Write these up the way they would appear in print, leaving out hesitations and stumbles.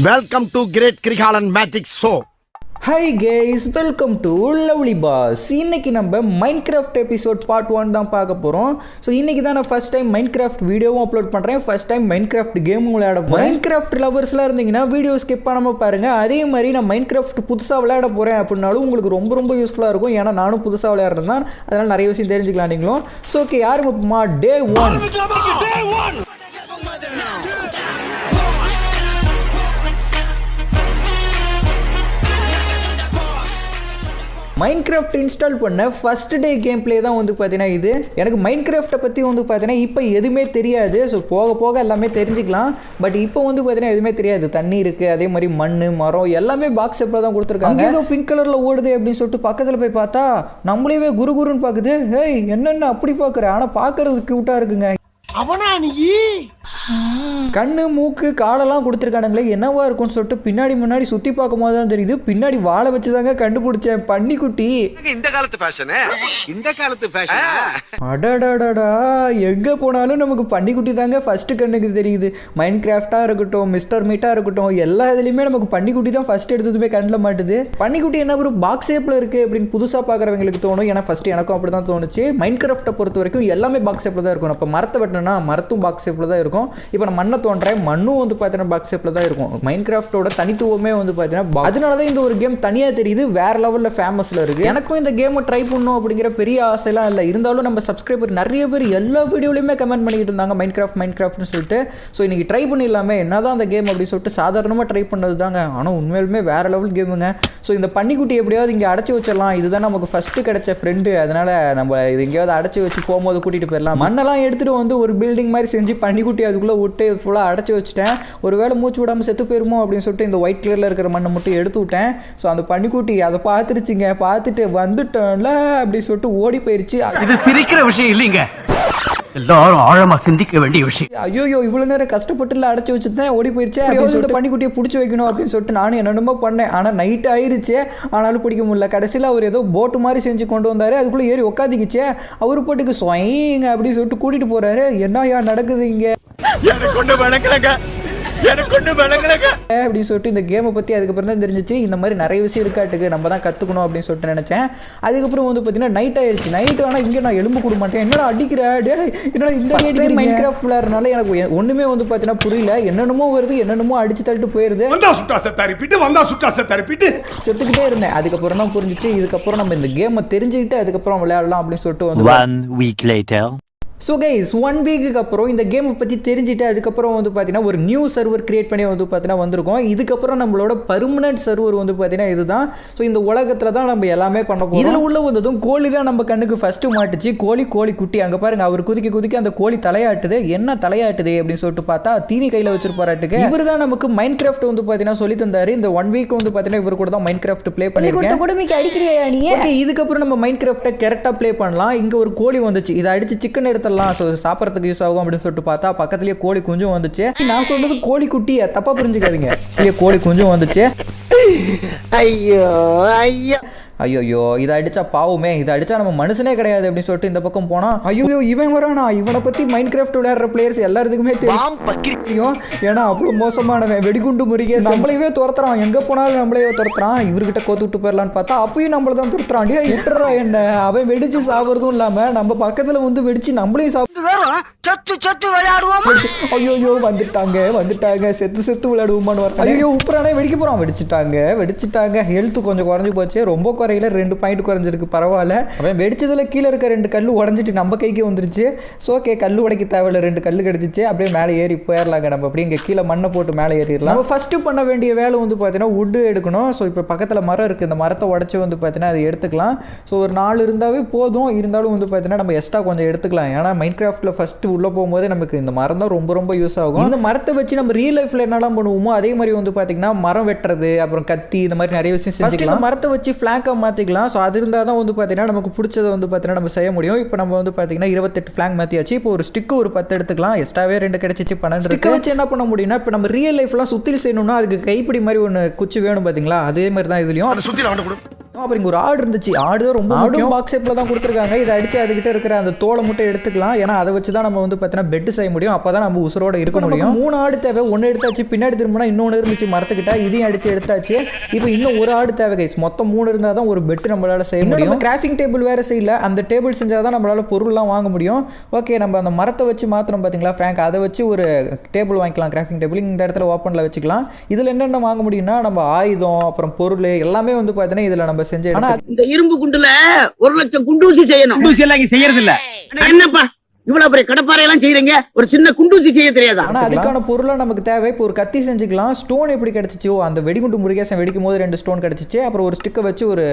Welcome to Great Krigalan Magic Show. Hi guys, welcome to lovely pass. இன்னைக்கு நம்ம Minecraft episode part 1 தான் பார்க்க போகிறோம். ஸோ இன்னைக்கு தான் நான் ஃபர்ஸ்ட் டைம் மைன்கிராஃப்ட் வீடியோவும் அப்லோட் பண்ணுறேன். ஃபர்ஸ்ட் டைம் மைன்கிராஃப்ட் கேமும் விளையாட போகிறேன். மைன்கிராஃப்ட் லவர்ஸ்லாம் இருந்தீங்கன்னா வீடியோ ஸ்கிப் பண்ணாமல் பாருங்கள். அதே மாதிரி நான் மைன்கிராஃப்ட் புதுசாக விளையாட போகிறேன் அப்படின்னாலும் உங்களுக்கு ரொம்ப யூஸ்ஃபுல்லாக இருக்கும். ஏன்னா நானும் புதுசாக விளையாடுறேன் தான், அதனால் நிறைய விஷயம் தெரிஞ்சுக்கலாம் நீங்களும். ஸோ ஓகே, யாருங்கம்மா டே 1 மைன்கிராஃப்ட் இன்ஸ்டால் பண்ண ஃபஸ்ட் டே கேம் பிளே தான் வந்து பார்த்தீங்கன்னா இது. எனக்கு மைன்கிராஃப்ட்டை பற்றி வந்து பார்த்தீங்கன்னா இப்போ எதுவுமே தெரியாது. ஸோ போக போக எல்லாமே தெரிஞ்சுக்கலாம். பட் இப்போ வந்து பார்த்தீங்கன்னா எதுவுமே தெரியாது. தண்ணி இருக்குது, அதே மாதிரி மண் மரம் எல்லாமே பாக்ஸ் எப்போ தான் கொடுத்துருக்காங்க. ஏதோ பிங்க் கலரில் ஓடுது அப்படின்னு சொல்லிட்டு பக்கத்தில் போய் பார்த்தா நம்மளே குருன்னு பார்க்குது. ஹேய் என்னென்ன அப்படி பார்க்குற, ஆனால் பார்க்கறது க்யூட்டாக இருக்குங்க. அவனா நீ கண்ணு மூக்கு காலெல்லாம் கொடுத்துருக்கானுங்களே, என்னவா இருக்கும்னு சொல்லிட்டு பின்னாடி முன்னாடி சுற்றி பார்க்கும் போது தான் தெரியுது. பின்னாடி வாழை வச்சு தாங்க கண்டுபிடிச்சேன். பன்னிக்குட்டி இந்த காலத்து ஃபேஷன், இந்த காலத்து ஃபேஷன். அடடடடா, எங்கே போனாலும் நமக்கு பன்னிக்குட்டி தாங்க ஃபர்ஸ்ட் கண்ணுக்கு தெரியுது. மைண்ட் கிராஃப்டாக இருக்கட்டும், மிஸ்டர் மீட்டாக இருக்கட்டும், எல்லா இதுலேயுமே நமக்கு பன்னிக்குட்டி தான் ஃபர்ஸ்ட் எடுத்ததுமே கண்ணில் மாட்டுது. பன்னிக்குட்டி என்ன ஒரு பாக்ஸ் ஷேப்பில் இருக்குது அப்படின்னு புதுசாக பார்க்குறவங்களுக்கு தோணும். ஏன்னா ஃபர்ஸ்ட் எனக்கும் அப்படி தான் தோணுச்சு. மைண்ட் கிராஃப்ட்டை பொறுத்த வரைக்கும் எல்லாமே பாக்ஸ் ஷேப்பில் தான் இருக்கும். இப்போ மரத்தை வெட்டினா மரத்தும் பாக்ஸ் ஷேப்பில் தான் இருக்கும். இப்போ நான் மண்ணை தோன்றேன், மண்ணும் வந்து பார்த்தீங்கன்னா பாக்ஸ் ஷேப்பில் தான் இருக்கும். மைண்ட் கிராஃப்டோட தனித்துவமே வந்து பார்த்தீங்கன்னா அதனால தான் இந்த ஒரு கேம் தனியாக தெரியுது, வேற லெவலில் ஃபேமஸில் இருக்குது. எனக்கும் இந்த கேமை ட்ரை பண்ணணும் அப்படிங்கிற பெரிய ஆசைலாம் இல்லை. இருந்தாலும் நம்ம சப்ஸ்கிரைபர் நிறைய பேர் எல்லா வீடியோலையுமே கமெண்ட் பண்ணிக்கிட்டு இருந்தாங்க மைண்ட் கிராஃப்ட்னு சொல்லிட்டு. ஸோ இன்னைக்கு ட்ரை பண்ணிடலாமே, என்ன தான் அந்த கேம் அப்படின்னு சொல்லிட்டு சாதாரணமாக ட்ரை பண்ணது தாங்க. ஆனால் உண்மையிலுமே வேற லெவல் கேமுங்க. ஸோ இந்த பன்னிக்குட்டி எப்படியாவது இங்கே அடைச்சி வச்சிடலாம். இதுதான் நமக்கு ஃபஸ்ட்டு கிடைச்ச ஃப்ரெண்டு. அதனால் நம்ம இது எங்கேயாவது அடைச்சி வச்சு போகும்போது கூட்டிகிட்டு போயிடலாம். மண்ணெல்லாம் எடுத்துகிட்டு வந்து ஒரு பில்டிங் மாதிரி செஞ்சு பன்னிக்குட்டி அதுக்குள்ளே விட்டு ஃபுல்லாக அடைச்சி வச்சுட்டேன். ஒரு வேளை மூச்சு விடாமல் செத்து போயிருமோ அப்படின்னு சொல்லிட்டு இந்த ஒயிட் கலரில் இருக்கிற மண்ணை மட்டும் எடுத்து விட்டேன். ஸோ அந்த பன்னிக்குட்டி அதை பார்த்துருச்சுங்க. பார்த்துட்டு வந்துட்டோம்ல அப்படின்னு சொல்லிட்டு ஓடி போயிடுச்சு. இது சிரிக்கிற விஷயம் இல்லைங்க, எல்லாரும் ஆழமா சிந்திக்க வேண்டிய விஷயம். ஐயோ இவ்வளவு நேரம் கஷ்டப்பட்டுல அடைச்சி வச்சுதான் ஓடி போயிருச்சு. இந்த பன்னிக்குட்டியை பிடிச்சி வைக்கணும் அப்படின்னு சொல்லிட்டு நானும் என்னென்னமோ பண்ணேன். ஆனால் நைட் ஆயிருச்சு, ஆனாலும் பிடிக்க முடியல. கடைசியில் அவர் ஏதோ போட்டு மாதிரி செஞ்சு கொண்டு வந்தாரு. அதுக்குள்ளே ஏறி உட்காந்துக்கிச்சு. அவரு போட்டுக்கு சொயங்க அப்படின்னு சொல்லிட்டு கூட்டிட்டு போறாரு. என்ன நடக்குது இங்க அப்படின்னு சொல்லிட்டு இந்த கேமை பற்றி அதுக்கப்புறம் தான் தெரிஞ்சிச்சு. இந்த மாதிரி நிறைய விஷயம் இருக்காட்டுக்கு, நம்ம தான் கற்றுக்கணும் அப்படின்னு சொல்லிட்டு நினச்சேன். அதுக்கப்புறம் வந்து பார்த்தீங்கன்னா நைட் ஆயிடுச்சு. நைட்டு ஆனால் இங்கே நான் எலும்பு கொடுக்க மாட்டேன். என்னடா அடிக்கிற டே, என்னடா இந்த மைன்கிராஃப்ட் விளையாடுறதுனால எனக்கு ஒன்றுமே வந்து பார்த்தீங்கன்னா புரியல. என்னென்னமோ வருது, என்னென்னமோ அடிச்சு தள்ளிட்டு போயிருது. செத்துக்கிட்டே இருந்தேன். அதுக்கப்புறம் தான் புரிஞ்சிச்சு, இதுக்கப்புறம் நம்ம இந்த கேமை தெரிஞ்சுக்கிட்டு அதுக்கப்புறம் விளையாடலாம் அப்படின்னு சொல்லிட்டு வந்து 1 week later. ஸோ கைஸ், 1 வீக்குக்கு அப்புறம் இந்த கேமை பற்றி தெரிஞ்சுட்டு அதுக்கப்புறம் வந்து பார்த்தீங்கன்னா ஒரு நியூ சர்வர் கிரியேட் பண்ணி வந்து பார்த்தீங்கன்னா வந்திருக்கோம். இதுக்கப்புறம் நம்மளோட பர்மனன்ட் சர்வர் வந்து பார்த்தீங்கன்னா இதுதான். ஸோ இந்த உலகத்தில் தான் நம்ம எல்லாமே பண்ண போகிறோம். இதில் உள்ள வந்ததும் கோழி தான் நம்ம கண்ணுக்கு ஃபஸ்ட்டு மாட்டுச்சு. கோழி குட்டி அங்கே பாருங்க, அவர் குதிக்க அந்த கோழி தலையாட்டுது. என்ன தலையாட்டுது அப்படின்னு சொல்லிட்டு பார்த்தா தீனி கையில் வச்சிருப்பாராட்டுக்கு. இவர் தான் நமக்கு மைண்ட் கிராஃப்ட் வந்து பார்த்தீங்கன்னா சொல்லி தந்தாரு. இந்த 1 வீக் வந்து பார்த்தீங்கன்னா இவர் கூட தான் மைண்ட் கிராஃப்ட் ப்ளே பண்ணிருக்கேன். கொடுமைக்கு அடிக்கிறியா நீ? இதுக்கப்புறம் நம்ம மைண்ட் கிராஃப்ட்டை கரெக்டாக ப்ளே பண்ணலாம். இங்கே ஒரு கோழி வந்துச்சு, இதை அடிச்சு சிக்கன் எடுத்து சாப்பிட்றதுக்கு யூஸ் ஆகும் அப்படின்னு சொல்லிட்டு பார்த்தா பக்கத்துலயே கோழி குஞ்சும் வந்துச்சு. நான் சொல்றது கோழி குட்டியை தப்பா புரிஞ்சுக்காதீங்க. கோழி குஞ்சும் வந்துச்சு. ஐயோ இதை அடிச்சா பாவமே, இதை அடிச்சா நம்ம மனுஷனே கிடையாது அப்படின்னு சொல்லிட்டு இந்த பக்கம் போனா ஐயோ இவன் வரானா. இவனை பத்தி மைண்ட் கிராஃப்ட் விளையாடுற பிளேயர்ஸ் எல்லாருக்குமே தெரியும். ஏன்னா அவ்வளவு மோசமானவன், வெடிகுண்டு முறிக நம்மளையே துரத்துறான். எங்க போனாலும் நம்மளையே துரத்துறான். இவர்கிட்ட கோத்து விட்டு போயிடலான்னு பார்த்தா அப்பயும் நம்மள தான் துரத்துறான். விட்டுறா என்ன, அவன் வெடிச்சு சாப்பிட்றதும் இல்லாம நம்ம பக்கத்துல வந்து வெடிச்சு நம்மளையும் ஐயோ வந்துட்டாங்க செத்து விளையாடுவோமான்னு வர. ஐயோ உப்புறானே வெடிக்க போறான். வெடிச்சிட்டாங்க. ஹெல்த் கொஞ்சம் குறைஞ்சு போச்சு. ரொம்ப குறையில 2 பாயிண்ட் குறைஞ்சிருக்கு, பரவாயில்ல. அவன் வெடிச்சதுல கீழே இருக்க 2 கல் உடஞ்சிட்டு நம்ம கைக்கு வந்துருச்சு. ஸோ ஓகே, கல் உடைக்க தேவையில்ல, 2 கல் கிடைச்சிச்சு. அப்படியே மேலே ஏறி போயிடலாங்க. நம்ம அப்படியே இங்கே கீழே மண்ணை போட்டு மேலே ஏறிடலாம். நம்ம ஃபர்ஸ்ட் பண்ண வேண்டிய வேலை வந்து பார்த்தீங்கன்னா வுட்டு எடுக்கணும். ஸோ இப்போ பக்கத்தில் மரம் இருக்குது, இந்த மரத்தை உடச்சி வந்து பார்த்தீங்கன்னா அதை எடுத்துக்கலாம். ஸோ ஒரு 4 இருந்தாவே போதும். இருந்தாலும் வந்து பார்த்தீங்கன்னா நம்ம எக்ஸ்ட்ரா கொஞ்சம் எடுத்துக்கலாம். ஏன்னா மைண்ட் கிராஃப்ட்டில் ஃபஸ்ட்டு உள்ளே போகும்போது நமக்கு இந்த மரம் தான் ரொம்ப யூஸ் ஆகும். இந்த மரத்தை வச்சு நம்ம ரியல் லைஃப்பில் என்னெல்லாம் பண்ணுவோமோ அதே மாதிரி வந்து பார்த்தீங்கன்னா மரம் வெட்டுறது, அப்புறம் கத்தி, இந்த மாதிரி நிறைய விஷயம் செஞ்சுக்கலாம். மரத்தை வச்சு ஃப்ளாங்காக மாற்றிக்கலாம். ஸோ அது இருந்தால் தான் வந்து பார்த்தீங்கன்னா நமக்கு பிடிச்சதை வந்து பார்த்தீங்கன்னா நம்ம செய்ய முடியும். இப்போ நம்ம வந்து பார்த்தீங்கன்னா 28 ஃப்ளாங் மாற்றியாச்சு. இப்போ ஒரு ஸ்டிக்கு ஒரு 10 எடுத்துக்கலாம். எக்ஸ்ட்ராவே 2 கிடைச்சிச்சு, 12. ஸ்டிக்கை வச்சு என்ன பண்ண முடியும்னா, இப்போ நம்ம ரியல் லைஃப்லாம் சுற்றில் செய்யணும்னா அதுக்கு கைப்பிடி மாதிரி ஒன்று குச்சி வேணும் பார்த்தீங்களா, அதே மாதிரி தான் இதுலையும். அப்புறம் இங்கே ஒரு ஆடு இருந்துச்சு. ஆடு தான் ரொம்ப ஆடும் பாக்ஸ் ஷேப்பில் தான் கொடுத்துருக்காங்க. இதை அடித்து அதுக்கிட்ட இருக்கிற அந்த தோலை மட்டும் எடுத்துக்கலாம். ஏன்னா அதை வச்சு தான் நம்ம வந்து பார்த்தீங்கன்னா பெட்டு செய்ய முடியும். அப்போ தான் நம்ம உசுரோட இருக்க முடியும். 3 ஆடு தேவை. ஒன்று எடுத்தாச்சு, பின்னாடி திரும்பினா இன்னொன்று இருந்துச்சு மரத்துக்கிட்ட, இதையும் அடித்து எடுத்தாச்சு. இப்போ இன்னும் ஒரு ஆடு தேவை கைஸ். மொத்தம் 3 இருந்தால் தான் ஒரு பெட்டு நம்மளால் செய்ய முடியும். நம்ம கிராஃபிங் டேபிள் வேறு செய்யல. அந்த டேபிள் செஞ்சால் தான் நம்மளால் பொருள்லாம் வாங்க முடியும். ஓகே, நம்ம அந்த மரத்தை வச்சு மாத்திரம் பார்த்தீங்களா ஃப்ராங்க், அதை வச்சு ஒரு டேபிள் வாங்கிக்கலாம். கிராஃபிங் டேபிள் இந்த இடத்துல ஓப்பனில் வச்சுக்கலாம். இதில் என்னென்ன வாங்க முடியும்னா நம்ம ஆயுதம் அப்புறம் பொருள் எல்லாமே வந்து பார்த்தீங்கன்னா இதில் நம்ம செஞ்சு. இந்த இரும்பு குண்டுல 1,00,000 குண்டூசி செய்யணும். குண்டூசி எல்லாம் இங்க செய்யறது இல்ல. என்னப்பா இவ்வளவு பெரிய கடப்பாறை எல்லாம் செய்யறீங்க, ஒரு சின்ன குண்டூசி செய்ய தெரியாதா? ஆனா அதுக்கான பொருளா நமக்கு தேவை. இப்போ ஒரு கத்தி செஞ்சுக்கலாம். ஸ்டோன் எப்படி கிடைச்சிச்சு? அந்த வெடிகுண்டு முருகேசன் வெடிக்கும் போது 2 ஸ்டோன் கிடைச்சிச்சு. அப்புறம் ஒரு ஸ்டிக்கை வச்சு ஒரு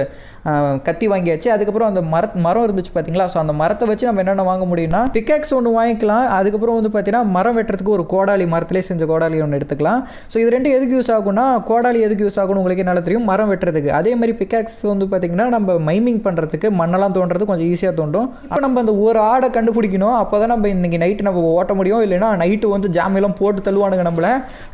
கத்தி வாங்கியாச்சு. அதுக்கப்புறம் அந்த மரம் இருந்துச்சு பார்த்தீங்களா? ஸோ அந்த மரத்தை வச்சு நம்ம என்னென்ன வாங்க முடியும்னா பிக்காக்ஸ் ஒன்று வாங்கிக்கலாம். அதுக்கப்புறம் வந்து பார்த்தீங்கன்னா மரம் வெட்டுறதுக்கு ஒரு கோடாலி, மரத்திலே செஞ்ச கோடாலி ஒன்று எடுத்துக்கலாம். ஸோ இது ரெண்டு எதுக்கு யூஸ் ஆகும்னா, கோடாலி எதுக்கு யூஸ் ஆகும்னு உங்களுக்கு நல்லா தெரியும், மரம் வெட்டுறதுக்கு. அதே மாதிரி பிக்காக்ஸ் வந்து பார்த்தீங்கன்னா நம்ம மைமிங் பண்ணுறதுக்கு, மண்ணெல்லாம் தோன்றது கொஞ்சம் ஈஸியாக தோண்டும். இப்போ நம்ம அந்த ஒரு ஆடை கண்டுபிடிக்கணும். அப்போ தான் நம்ம இன்றைக்கி நைட்டு நம்ம ஓட்ட முடியும். இல்லைன்னா நைட்டு வந்து ஜாமெல்லாம் போட்டு தள்ளுவானுங்க நம்மளை.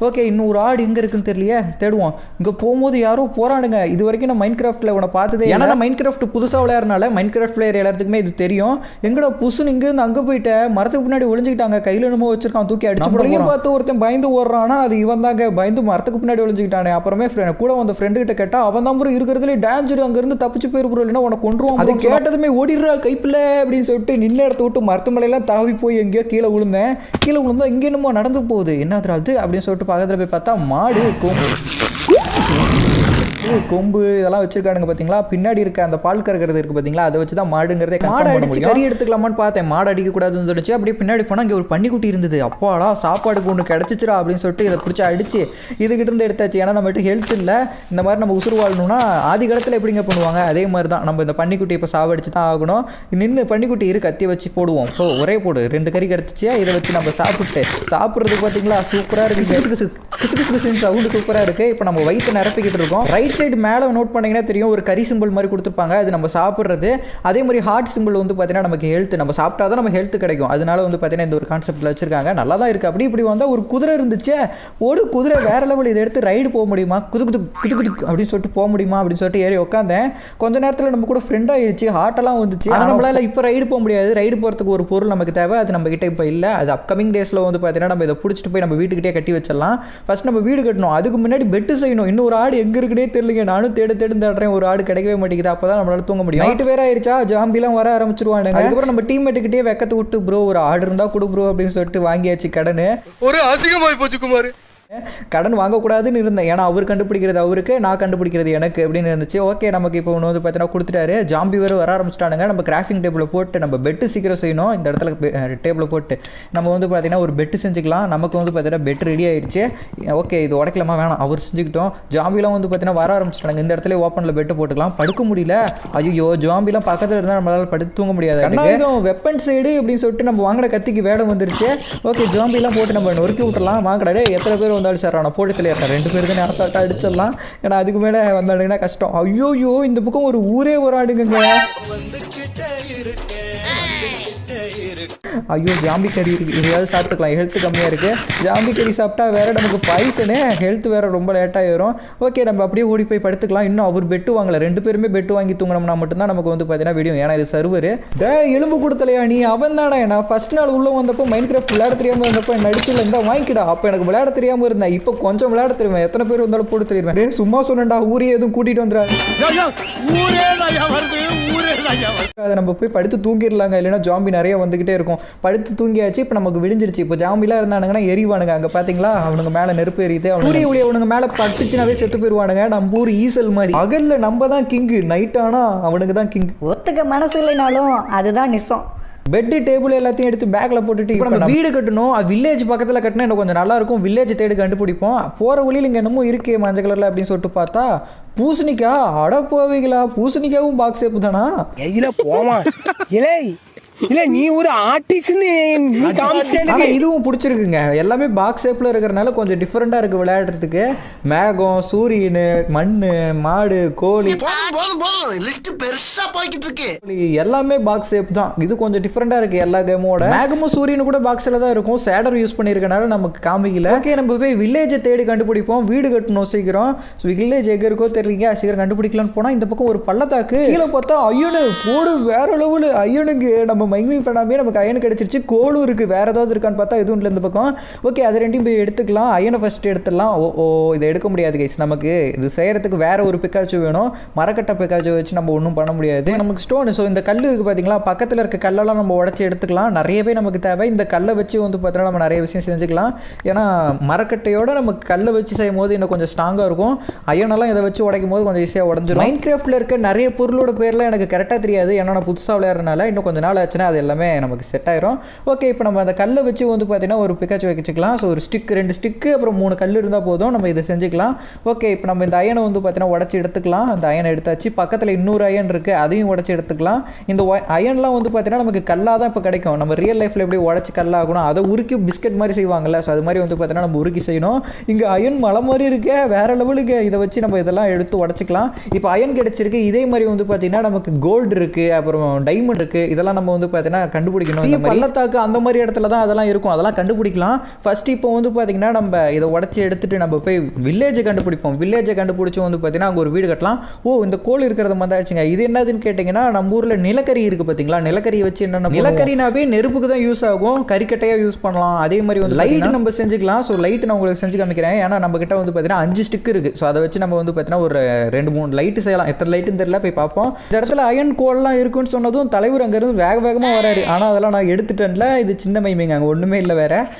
ஓகே, இன்னும் ஒரு ஆடு எங்கே இருக்குன்னு தெரியலையே, தேடுவோம். இங்கே போகும்போது யாரோ போகிறானுங்க. இது வரைக்கும் நான் மைண்ட் கிராஃப்ட்டில் உன பார்த்ததே. ஏன்னா மைண்ட் கிராஃப்ட் புதுசாக விளையாடுறனால மைண்ட் கிராஃப்ட் பிளேயர் எல்லாத்துக்குமே இது தெரியும். எங்கடா புதுசுன்னு இங்கேருந்து அங்கே போயிட்டு மரத்துக்கு பின்னாடி ஒளிஞ்சிக்கிட்டாங்க. கையில் என்னமோ வச்சிருக்கான், தூக்கி அடிச்சு பார்த்து ஒருத்தன் பயந்து ஓடுறான்னா அது இவன் தாங்க. பயந்து மரத்துக்கு பின்னாடி ஒளிஞ்சிக்கிட்டானே. அப்புறமே கூட வந்து ஃப்ரெண்டு கிட்ட கேட்டால் அவன் தான் ப்ரோ இருக்கிறதுலே டேஞ்சர், அங்கேருந்து தப்பிச்சு போயிருப்போம், இல்லைன்னா உனக்கு கொண்டுருவான். அதை கேட்டதுமே ஓடிடுறா கைப்பில்லை அப்படின்னு சொல்லிட்டு நின்று இடத்த விட்டு மரத்து மலையெல்லாம் தாவி போய் எங்கேயோ கீழே விழுந்தேன். கீழே விழுந்தா இங்கே என்னமோ நடந்து போகுது, என்னது அப்படின்னு சொல்லிட்டு பக்கத்தில் போய் பார்த்தா மாடு, கொம்பு இதெல்லாம் வச்சிருக்கானுங்க பார்த்தீங்களா. பின்னாடி இருக்க அந்த பால் கறக்கிறது இருக்குது பார்த்தீங்களா, அதை வச்சு தான் மாடுங்கிறதே. மாடு அடிச்சு கறி எடுத்துக்கலாமான்னு பார்த்தேன், மாடு அடிக்கக்கூடாதுன்னு சொல்லிச்சு. அப்படியே பின்னாடி போனால் இங்கே ஒரு பன்னிக்குட்டி இருந்தது. அப்பாடா சாப்பாடுக்கு ஒன்று கிடச்சிச்சிரா அப்படின்னு சொல்லிட்டு இதை பிடிச்சி அடிச்சு இதுகிட்ட இருந்து எடுத்தாச்சு. ஏன்னா நம்மகிட்ட ஹெல்த் இல்லை. இந்த மாதிரி நம்ம உசுறு வாழணும்னா ஆதி காலத்தில் எப்படிங்க பண்ணுவாங்க, அதே மாதிரி தான் நம்ம இந்த பன்னிக்குட்டி இப்போ சாவடிச்சு தான் ஆகணும். நின்று பன்னிக்குட்டி கத்தி வச்சு போடுவோம். ஸோ ஒரே போடு 2 கறி கிடச்சிச்சு. இதை வச்சு நம்ம சாப்பிட்றதுக்கு பார்த்தீங்களா சூப்பராக இருக்குது. சவுண்டு சூப்பராக இருக்குது. இப்போ நம்ம வயிற்று நிரப்பிக்கிட்டு இருக்கோம். ரைட் சைடு மேலே நோட் பண்ணிங்கன்னா தெரியும், ஒரு கறி சிம்பிள் மாதிரி கொடுத்துருப்பாங்க. அது நம்ம சாப்பிட்றது. அதே மாதிரி ஹார்ட் சிம்பிள் வந்து பார்த்தீங்கன்னா நமக்கு ஹெல்த், நம்ம சாப்பிட்டா தான் நம்ம ஹெல்த் கிடைக்கும். அதனால வந்து பார்த்தீங்கன்னா இந்த ஒரு கான்செப்ட்டில் வச்சிருக்காங்க. நல்லா தான் இருக்குது. அப்படி இப்படி வந்தால் ஒரு குதிரை இருந்துச்சு. ஒரு குதிரை வேற லெவல். இதை எடுத்து ரைடு போக முடியுமா, குது அப்படின்னு சொல்லிட்டு போக முடியுமா அப்படின்னு சொல்லிட்டு ஏறி உட்காந்தேன். கொஞ்ச நேரத்தில் நம்ம கூட ஃப்ரெண்ட் ஆயிடுச்சு. ஹார்ட்டெல்லாம் வந்துச்சு. ஆனால் நம்மளால இப்போ ரைடு போக முடியாது. ரைடு போகிறதுக்கு ஒரு பொருள் நமக்கு தேவை. அது நம்ம கிட்ட இப்போ இல்லை. அது அப்கமிங் டேஸில் வந்து பார்த்தீங்கன்னா நம்ம இதை பிடிச்சிட்டு போய் நம்ம வீட்டுக்கிட்டே கட்டி வச்சிடலாம். ஃபர்ஸ்ட் நம்ம வீடு கட்டணும். அதுக்கு முன்னாடி பெட்டு செய்யணும். இன்னும் ஒரு ஆடு எங்கே இருக்குன்னே தெரியலங்க. நானும் தேடுறேன், ஒரு ஆடு கிடைக்கவே மாட்டேங்குது. அப்போ தான் நம்மளால தூங்க முடியும். நைட்டு வேற ஆயிடுச்சா, ஜாம்பிலாம் வர ஆரம்பிச்சிருவானுங்க. அதுக்கப்புறம் நம்ம டீம்மேட்டுக்கிட்டே வெக்கத்து விட்டு ப்ரோ ஒரு ஆடு இருந்தா கொடு ப்ரோ அப்படின்னு சொல்லிட்டு வாங்கியாச்சு. கடன் ஒரு அசிங்கமாய் போச்சு குமார். கடன் வாங்கக்கூடாதுன்னு இருந்தேன். ஏன்னா அவர் கண்டுபிடிக்கிறது அவருக்கு, நான் கண்டுபிடிக்கிறது எனக்கு அப்படின்னு இருந்துச்சு. ஓகே, நமக்கு இப்போ ஒன்று வந்து பார்த்தீங்கன்னா கொடுத்துட்டாரு. ஜாம்பி வேறு வர ஆரம்பிச்சிட்டானுங்க. நம்ம கிராஃபிங் டேபிளில் போட்டு நம்ம பெட்டு சீக்கிரம் செய்யணும். இந்த இடத்துல டேபிளில் போட்டு நம்ம வந்து பார்த்தீங்கன்னா ஒரு பெட்டு செஞ்சுக்கலாம். நமக்கு வந்து பார்த்தீங்கன்னா பெட் ரெடி ஆயிடுச்சு. ஓகே, இது உடைக்கலாமா வேணாம், அவர் செஞ்சுக்கிட்டோம். ஜாம்பிலாம் வந்து பார்த்தீங்கன்னா வர ஆரம்பிச்சிட்டாங்க. இந்த இடத்துல ஓப்பனில் பெட்டு போட்டுக்கலாம். படுக்க முடியல. ஐயோ, ஜாம்பிலாம் பக்கத்தில் இருந்தால் நம்மளால் படுத்து தூங்க முடியாது. இதுவும் வெப்பன் சைடு அப்படின்னு சொல்லிட்டு நம்ம வாங்கின கத்திக்கு வேலை வந்துருச்சு. ஓகே, ஜாம்பிலாம் போட்டு நம்ம நொறுக்கி விட்டுலாம். வாங்கடா எத்தனை பேர் வந்தாலும் சார் நான் போட்டு தெரியாட்டேன். 2 பேர் தானே அசால்ட்டாக அடிச்சிடலாம். ஏன்னா அதுக்கு மேலே வந்தாலுங்கன்னா கஷ்டம். ஐயோயோ, இந்த பக்கம் ஒரு ஊரே வராடுங்க. ஐயோ, ஜாம்பி கறி இருக்குது, இதையாவது சாப்பிட்டுக்கலாம். ஹெல்த் கம்மியாக இருக்குது. ஜாம்பி கறி சாப்பிட்டா வேறு நமக்கு பாய்சனே, ஹெல்த் வேறு ரொம்ப லேட்டாக ஏறும். ஓகே, நம்ம அப்படியே ஓடி போய் படுத்துக்கலாம். இன்னும் அவர் பெட்டு வாங்கலை. 2 பேருமே பெட்டு வாங்கி தூங்கினோம்னா மட்டும்தான் நமக்கு வந்து பார்த்தீங்கன்னா வீடியோ. ஏன்னா இது சர்வர். எலும்பு கொடுத்தலையா நீ, அவன் தானே. நான் ஃபர்ஸ்ட் நாள் உள்ளே வந்தப்போ மைண்ட் கிராஃப்ட் விளையாட தெரியாமல் இருந்தப்போ நடிச்சில் இருந்தால் வாங்கிக்கிடா. அப்போ எனக்கு விளையாட தெரியாமல் இருந்தேன். இப்போ கொஞ்சம் விளையாட தெரியுவேன். எத்தனை பேர் வந்தாலும் போட்டு தெரியுவேன். சும்மா சொன்னேன்டா, ஊரே எதுவும் கூட்டிகிட்டு வந்துடாது. அதை நம்ம போய் படுத்து தூங்கிடலாங்க. இல்லைன்னா ஜாம்பி நிறைய வந்துக்கிட்டே இருக்கும். படுத்து தூங்கியாச்சு. இப்போ நமக்கு விடிஞ்சிருச்சு. இப்போ ஜாம்பிலாம் இருந்தானுங்கன்னா எரிவானுங்க. அங்கே பார்த்தீங்களா, அவனுங்க மேலே நெருப்பு எரியுது. அவனுங்க மேலே பட்டுச்சுனாவே செத்து போயிடுவானுங்க. நம்ம ஊர் ஈசல் மாதிரி. பகல்ல நம்ம தான் கிங்கு, நைட் ஆனா அவனுக்கு தான் கிங். ஒத்துக்க மனசு இல்லைனாலும் அதுதான் நிசம். பெட்டு டேபிள் எல்லாத்தையும் எடுத்து பேக்கில் போட்டுட்டு இப்போ நம்ம வீடு கட்டணும். அது வில்லேஜ் பக்கத்தில் கட்டினா இன்னும் கொஞ்சம் நல்லாயிருக்கும். வில்லேஜ் தேடி கண்டுபிடிப்போம். போகிற வழியில் இங்கே என்னமோ இருக்கே மஞ்சள் கலரில் அப்படின்னு சொல்லிட்டு பார்த்தா பூசணிக்கா. அட போவீங்களா, பூசணிக்காவும் பாக்ஸ் ஷேப்பு தானா? போமா இலை இல்ல நீ ஒரு ஆர்டிஸ்ட்னு நீ காமிச்சிட்டே. ஆனா இதுவும் பிடிச்சிருக்குங்க. எல்லாமே பாக்ஸ் ஷேப்ல இருக்கிறனால கொஞ்சம் டிஃப்ரெண்டா இருக்கு விளையாடுறதுக்கு. மேகம், சூரியன், மண்ணு, மாடு, கோழி, லிஸ்ட் பெருசா போய்கிட்டு இருக்கு. எல்லாமே பாக்ஸ் ஷேப் தான். இது கொஞ்சம் டிஃப்ரெண்டா இருக்கு எல்லா கேமோட. மேகமும் சூரியனும் கூட பாக்ஸ்ல தான் இருக்கும். ஷேடர் யூஸ் பண்ணிருக்கனால நமக்கு காமிக்கல. ஓகே, நம்ம போய் வில்லேஜை தேடி கண்டுபிடிப்போம். வீடு கட்டணும் சீக்கிரம். வில்லேஜ் எங்க இருக்கோ தெரியல, சீக்கிரம் கண்டுபிடிக்கலாம்னு போனா இந்த பக்கம் ஒரு பள்ளத்தாக்கு. கீழே பார்த்தா அயனு போடு வேற லெவலு. அயனுக்கு நம்ம மைமிங் பண்ணாமே நமக்கு அயன் கிடைச்சிருச்சு. கோலும் இருக்கு. வேற ஏதாவது இருக்கான்னு பார்த்தா எதுவும் இல்லை இந்த பக்கம். ஓகே, அது ரெண்டையும் போய் எடுத்துக்கலாம். அயனை ஃபர்ஸ்ட் எடுத்துடலாம். ஓ இதை எடுக்க முடியாது கைஸ். நமக்கு இது செய்யறதுக்கு வேற ஒரு பிக்காச்சு வேணும். மரக்கட்டை பிக்காச்சு வச்சு நம்ம ஒன்றும் பண்ண முடியாது. நமக்கு ஸ்டோன். ஸோ இந்த கல் இருக்கு பார்த்தீங்களா, பக்கத்தில் இருக்க கல்லெல்லாம் நம்ம உடச்சி எடுத்துக்கலாம். நிறையவே நமக்கு தேவை. இந்த கல்லை வச்சு வந்து பார்த்தீங்கன்னா நம்ம நிறைய விஷயம் செஞ்சுக்கலாம். ஏன்னா மரக்கட்டையோட நமக்கு கல்லை வச்சு செய்யும் போது இன்னும் கொஞ்சம் ஸ்ட்ராங்காக இருக்கும். அயனெல்லாம் இதை வச்சு உடைக்கும் போது கொஞ்சம் ஈஸியாக உடஞ்சிடும். மைண்ட் கிராஃப்டில் இருக்க நிறைய பொருளோட பேர்லாம் எனக்கு கரெக்டாக தெரியாது. ஏன்னா நான் புதுசாக விளையாடுறதுனால இன்னும் கொஞ்சம் நாள் ஆச்சுன்னா அது எல்லாமே நமக்கு செட் ஆயிரும். ஓகே, இப்போ நம்ம அந்த கல்லை வச்சு வந்து பார்த்தீங்கன்னா ஒரு பிக்காச்சு வச்சுக்கலாம். ஸோ ஒரு ஸ்டிக், 2 ஸ்டிக்கு அப்புறம் 3 கல் இருந்தால் போதும். நம்ம இதை செஞ்சுக்கலாம். ஓகே, இப்போ நம்ம இந்த அயனை வந்து பார்த்தீங்கன்னா உடச்சி எடுத்துக்கலாம். அந்த அயனை எடுத்தாச்சு. பக்கத்தில் இன்னொரு அயன் இருக்குது, அதையும் உடச்சி எடுத்துக்கலாம். இந்த அயன்லாம் வந்து பார்த்தீங்கன்னா நமக்கு கல்லாக தான் இப்போ கிடைக்கும். நம்ம ரியல் லைஃப்பில் எப்படி உடச்சி கல்லாகணும், அதை உருக்கி பிஸ்கட் மாதிரி செய்வாங்கல்ல, ஸோ அது மாதிரி வந்து பார்த்தீங்கன்னா நம்ம உருக்கி செய்யணும். இங்கே அயன் மலை மாதிரி இருக்கே, வேற லெவலுக்கு. இதை வச்சு நம்ம இதெல்லாம் எடுத்து உடச்சிக்கலாம். இப்போ அயன் கிடைச்சிருக்கு. இதே மாதிரி வந்து பார்த்தீங்கன்னா நமக்கு கோல்டு இருக்குது, அப்புறம் டைமண்ட் இருக்குது. இதெல்லாம் நம்ம வந்து பார்த்தீங்கன்னா கண்டுபிடிக்கணும். இந்த பள்ளத்தாக்கு அந்த மாதிரி இடத்துல தான் அதெல்லாம் இருக்கும். அதெல்லாம் கண்டுபிடிக்கலாம். ஃபர்ஸ்ட் இப்போ வந்து பார்த்தீங்கன்னா நம்ம இதை உடச்சி எடுத்துட்டு நம்ம போய் வில்லேஜை கண்டுபிடிப்போம். வில்லேஜை கண்டுபிடிச்சி வந்து பார்த்தீங்கன்னா அங்கே ஒரு வீடு கட்டலாம். ஓ, இந்த கோல் இருக்கிறத மாதிரி ஆச்சுங்க. இது என்னதுன்னு கேட்டிங்கன்னா, நம்ம ஊரில் நிலக்கரி இருக்குது பார்த்தீங்களா, நிலக்கரியை வச்சு என்னென்ன, நிலக்கரினாவே நெருப்புக்கு தான் யூஸ் ஆகும். கறிக்கட்டையாக யூஸ் பண்ணலாம். அதே மாதிரி வந்து லைட் நம்ம செஞ்சுக்கலாம். ஸோ லைட் நான் உங்களுக்கு செஞ்சு காமிக்கிறேன். ஏன்னா நம்ம கிட்ட வந்து பார்த்தீங்கன்னா 5 ஸ்டிக் இருக்குது. ஸோ அதை வச்சு நம்ம வந்து பார்த்தீங்கன்னா ஒரு 2-3 லைட்டு செய்யலாம். எத்தனை லைட்டுன்னு தெரியல, போய் பார்ப்போம். இந்த இடத்துல அயன் கோல்லாம் இருக்குன்னு சொன்னதும் தலைவர் அங்கேருந்து வேகமாக வராரு. ஆனால் அதெல்லாம் நான் எடுத்துட்டேன்ல. இது சின்ன மைமிங்க, அங்கே ஒன்றுமே இல்லை வேற.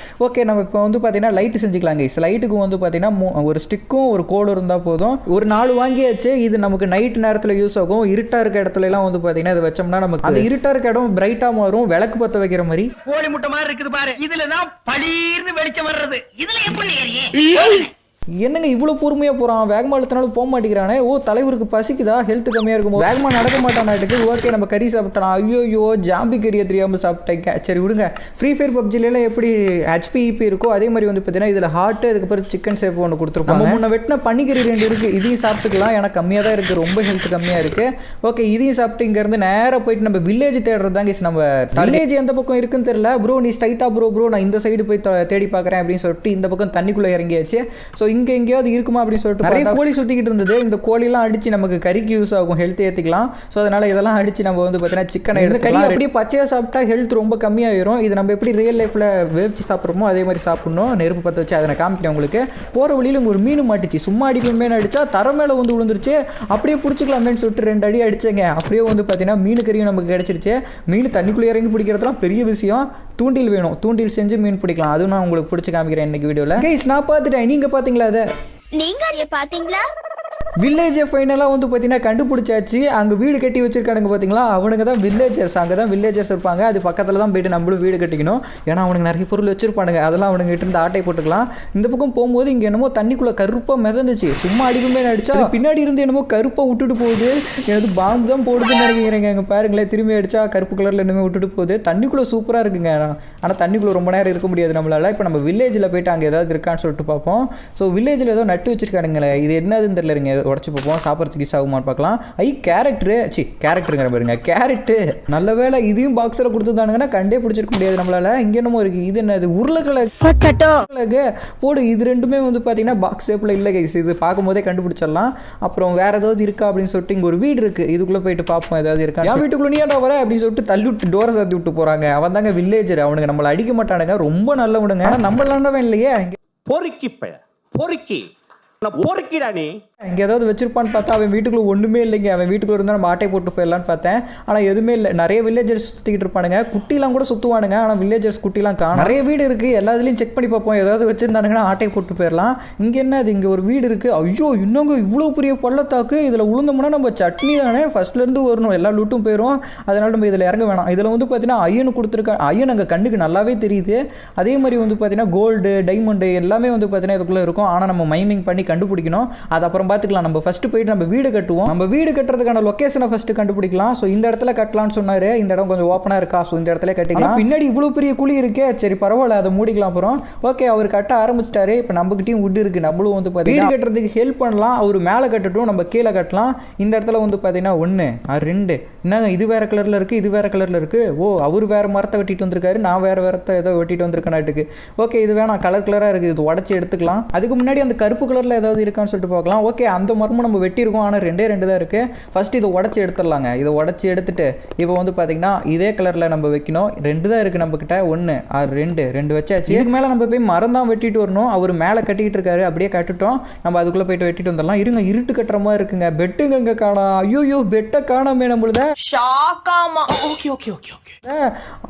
ஓகே, நம்ம இப்போ வந்து பார்த்தீங்கன்னா லைட்டு செஞ்சுக்கலாம் கைஸ். லைட்டுக்கு வந்து பார்த்தீங்கன்னா ஒரு ஸ்டிக்கும் ஒரு கோடும் இருந்தால் போதும். ஒரு 4 வாங்கியாச்சு. இது நமக்கு நைட் நேரத்தில் யூஸ் ஆகும். இருட்டாக இருக்க இடத்துலலாம் வந்து பார்த்தீங்கன்னா இதை வச்சோம்னா நமக்கு அந்த இருட்டாக இருக்க இடம் பிரைட்டாக மாறும். விளக்கு பற்ற வைக்கிற மாதிரி. கோழி முட்டை மாதிரி இருக்குது பாரு. இதுல தான் பளீர்னு வெளிச்சம் வர்றது. இதுல எப்படி என்னங்க இவ்வளோ பொறுமையாக போகிறான், வேகமாக இழுத்தனாலும் போக மாட்டேங்கிறானே. ஓ, தலைவருக்கு பசிக்குதா, ஹெல்த் கம்மியாக இருக்கும்போது வேகமாக நடக்க மாட்டானாட்டுக்கு. ஓகே, நம்ம கறி சாப்பிட்டானா. ஐயோ ஜாம்பி கறியை தெரியாமல் சாப்பிட்டேங்க. சரி விடுங்க. ஃப்ரீ ஃபயர் பப்ஜிலாம் எப்படி HPEP இருக்கோ அதே மாதிரி வந்து பார்த்தீங்கன்னா இதில் ஹார்ட்டு, அதுக்கப்புறம் சிக்கன் சேஃப் ஒன்று கொடுத்துருப்போம். நம்ம முன்ன வெட்டின பன்னிக்கறி 2 இருக்குது. இதையும் சாப்பிட்டுக்கலாம். ஏன்னா கம்மியாக தான் இருக்குது, ரொம்ப ஹெல்த் கம்மியாக இருக்குது. ஓகே, இதையும் சாப்பிட்டு இங்கேருந்து நேராக போயிட்டு நம்ம வில்லேஜ் தேடுறது தாங்க. நம்ம வில்லேஜ் எந்த பக்கம் இருக்குன்னு தெரியல. ப்ரோ நீ ஸ்ட்ரைட்டாக ப்ரோ நான் இந்த சைடு போய் தேடி பார்க்குறேன் அப்படின்னு சொல்லிட்டு இந்த பக்கம் தண்ணிக்குள்ளே இறங்கியாச்சு. ஸோ இங்கே எங்கேயாவது இருக்குமா அப்படின்னு சொல்லிட்டு நிறைய கோழி சுற்றிக்கிட்டு இருந்தது. இந்த கோழிலாம் அடித்து நமக்கு கறிக்கு யூஸ் ஆகும், ஹெல்த் ஏற்றிக்கலாம். ஸோ அதனால் இதெல்லாம் அடித்து நம்ம வந்து பார்த்தீங்கன்னா சிக்கனை எடுத்து கறி அப்படியே பச்சையாக சாப்பிட்டா ஹெல்த் ரொம்ப கம்மியாகிடும். இது நம்ம எப்படி ரியல் லைஃப்பில் வேவிச்சு சாப்பிட்றோமோ அதே மாதிரி சாப்பிட்ணும். நெருப்பு பற்ற வச்சு அதை நான் காமிக்கிறேன் உங்களுக்கு. போகிற வழியில் ஒரு மீன் மாட்டிச்சு. சும்மா அடிக்குமே அடித்தா தர மேலே வந்து விழுந்துருச்சு. அப்படியே பிடிச்சிக்கலாமேன்னு சொல்லிட்டு 2 அடி அடிச்சேங்க. அப்படியே வந்து பார்த்தீங்கன்னா மீன் கறியும் நமக்கு கிடைச்சிருச்சு. மீன் தண்ணிக்குள்ளே இறங்கி பிடிக்கிறதுலாம் பெரிய விஷயம். தூண்டில் வேணும், தூண்டில் செஞ்சு மீன் பிடிக்கலாம். அதுவும் நான் உங்களுக்கு பிடிச்சி காமிக்கிறேன் இன்னைக்கு வீடியோவில். கைஸ் நான் பார்த்துட்டேன், நீங்கள் பார்த்தீங்களா? அதை நீங்க பாத்தீங்களா? வில்லேஜை ஃபைனலாக வந்து பார்த்தீங்கன்னா கண்டுபிடிச்சாச்சு. அங்கே வீடு கட்டி வச்சிருக்கானுங்க பார்த்தீங்களா, அவனுங்க தான் வில்லேஜர்ஸ். அங்கே தான் வில்லேஜர்ஸ் இருப்பாங்க. அது பக்கத்தில் தான் போய்ட்டு நம்மளும் வீடு கட்டிக்கணும். ஏன்னா அவனுக்கு நிறைய பொருள் வச்சிருப்பானுங்க. அதெல்லாம் அவனுங்க கிட்ட இருந்து ஆட்டை போட்டுக்கலாம். இந்த பக்கம் போகும்போது இங்கே என்னமோ தண்ணிக்குள்ளே கருப்பாக மிதந்துச்சு. சும்மா அடிக்குமே அடிச்சா பின்னாடி இருந்து என்னமோ கருப்பாக விட்டுட்டு போகுது. எனக்கு பாம்பு தான் போடுதுன்னு நினைக்கிறேங்க. அங்கே பாருங்களேன், திரும்பி அடிச்சா கருப்பு கலரில் என்னமே விட்டுட்டு போகுது. தண்ணிக்குள்ளே சூப்பராக இருக்குங்க. ஆனால் தண்ணிக்குள்ளே ரொம்ப நேரம் இருக்க முடியாது நம்மளால். இப்போ நம்ம வில்லேஜில் போய்ட்டு அங்கே ஏதாவது இருக்கான்னு சொல்லிட்டு பார்ப்போம். ஸோ வில்லேஜில் ஏதோ நட்டு வச்சிருக்கானுங்களே, இது என்னதுன்னு தெரியலங்க. உடச்சி பார்ப்போம், சாப்பிட்றதுக்கு யூஸ் ஆகுமான்னு பார்க்கலாம். கேரக்டருங்கிற பாருங்க, கேரட்டு. நல்ல வேலை இதையும் பாக்ஸில் கொடுத்துருந்தானுங்கன்னா கண்டே பிடிச்சிருக்க முடியாது நம்மளால. இங்கே என்னமோ இருக்குது. இது என்னது, உருளைக்கிழங்கு போடு. இது ரெண்டுமே வந்து பார்த்தீங்கன்னா பாக்ஸ் ஷேப்பில் இல்லை கைஸ். இது பார்க்கும் போதே கண்டுபிடிச்சிடலாம். அப்புறம் வேறு ஏதாவது இருக்கா அப்படின்னு சொல்லிட்டு இங்கே ஒரு வீடு இருக்குது. இதுக்குள்ளே போயிட்டு பார்ப்போம் ஏதாவது இருக்கா. என் வீட்டுக்குள்ளே நீ ஏன்டா வர அப்படின்னு சொல்லிட்டு தள்ளி விட்டு டோரை சாத்தி விட்டு போகிறாங்க. அவன் தாங்க வில்லேஜர். அவனுக்கு நம்மளை அடிக்க மாட்டானுங்க, ரொம்ப நல்லவனுங்க. ஆனால் நம்மளாண்டவன் இல்லையே. பொறுக்கிடா நீ. இங்கே ஏதாவது வச்சிருப்பான்னு பார்த்தா அவன் வீட்டுக்குள்ள ஒன்றுமே இல்லைங்க. அவன் வீட்டுக்குள்ள இருந்தால் நம்ம ஆட்டை போட்டு போயிடலான்னு பார்த்தேன். ஆனால் எதுவுமே இல்லை. நிறைய வில்லேஜர்ஸ் சுற்றிக்கிட்டு இருப்பானுங்க. குட்டிலாம் கூட சுற்றுவானுங்க. ஆனால் வில்லேஜர்ஸ் குட்டிலாம் காணும். நிறைய வீடு இருக்குது. எல்லா இதுலையும் செக் பண்ணி பார்ப்போம். ஏதாவது வச்சிருந்தானுங்கன்னா ஆட்டை போட்டு போயிடலாம். இங்கே என்ன அது, இங்கே ஒரு வீடு இருக்குது. ஐயோ இன்னொங்க இவ்வளோ பெரிய பள்ளத்தாக்கு. இதில் உளுந்தோம்னா நம்ம சட்னி தானே ஃபர்ஸ்ட்லேருந்து வரணும். எல்லா லூட்டும் போயிடும். அதனால் நம்ம இதில் இறங்க வேணாம். இதில் வந்து பார்த்தீங்கன்னா அயன் கொடுத்துருக்காங்க. அயன் அங்கே கண்ணுக்கு நல்லாவே தெரியுது. அதே மாதிரி வந்து பார்த்தீங்கன்னா கோல்டு, டைமண்டு எல்லாமே வந்து பார்த்தீங்கன்னா இதுக்குள்ளே இருக்கும். ஆனால் நம்ம மைனிங் பண்ணி கண்டுபிடிக்கணும். அது அப்புறம் பார்த்துக்கலாம். நம்ம ஃபஸ்ட்டு போயிட்டு நம்ம வீடு கட்டுவோம். நம்ம வீடு கட்டுறதுக்கான லொக்கேஷனை ஃபஸ்ட்டு கண்டுபிடிக்கலாம். ஸோ இந்த இடத்துல கட்டலாம்னு சொன்னார். இந்த இடம் கொஞ்சம் ஓப்பனாக இருக்கா, ஸோ இந்த இடத்துல கட்டிக்கலாம். பின்னாடி இவ்வளோ பெரிய குழி இருக்கே, சரி பரவாயில்ல, அதை மூடிக்கலாம். அப்புறம் ஓகே, அவர் கட்ட ஆரம்பிச்சிட்டாரு. இப்போ நம்மகிட்டையும் வுட் இருக்குது, நம்மளும் வந்து வீடு கட்டுறதுக்கு ஹெல்ப் பண்ணலாம். அவர் மேலே கட்டட்டும், நம்ம கீழே கட்டலாம். இந்த இடத்துல வந்து பார்த்தீங்கன்னா 1 2 என்னங்க இது வேறு கலரில் இருக்குது, இது வேறு கலரில் இருக்குது. ஓ, அவர் வேறு மரத்தை வெட்டிட்டு வந்திருக்காரு, நான் வேறு மரத்தை ஏதோ வெட்டிட்டு வந்திருக்கேனாட்டுக்கு. ஓகே, இது வேணாம், கலர் கலராக இருக்குது, இது உடச்சி எடுத்துக்கலாம். அதுக்கு முன்னாடி அந்த கருப்பு கலரில் ஏதாவது இருக்கான்னு சொல்லிட்டு பார்க்கலாம். ஓகே, அந்த மரமும் நம்ம வெட்டியிருக்கோம், ஆனால் 2 தான் இருக்குது. ஃபஸ்ட்டு இதை உடச்சி எடுத்துடலாங்க. இதை உடச்சி எடுத்துட்டு இப்போ வந்து பார்த்தீங்கன்னா இதே கலரில் நம்ம வைக்கணும். 2 தான் இருக்குது நம்மக்கிட்ட. 1 2 வச்சாச்சு. இதுக்கு மேலே நம்ம போய் மரம் தான் வெட்டிட்டு வரணும். அவர் மேலே கட்டிக்கிட்டு இருக்காரு, அப்படியே கட்டுட்டோம். நம்ம அதுக்குள்ளே போயிட்டு வெட்டிட்டு வந்துடலாம். இருங்க, இருட்டு கட்டுற மாதிரி இருக்குங்க. பெட்டுங்க இங்கே காணா. ஐயோ, பெட்டை காணாமே நம்மளுத.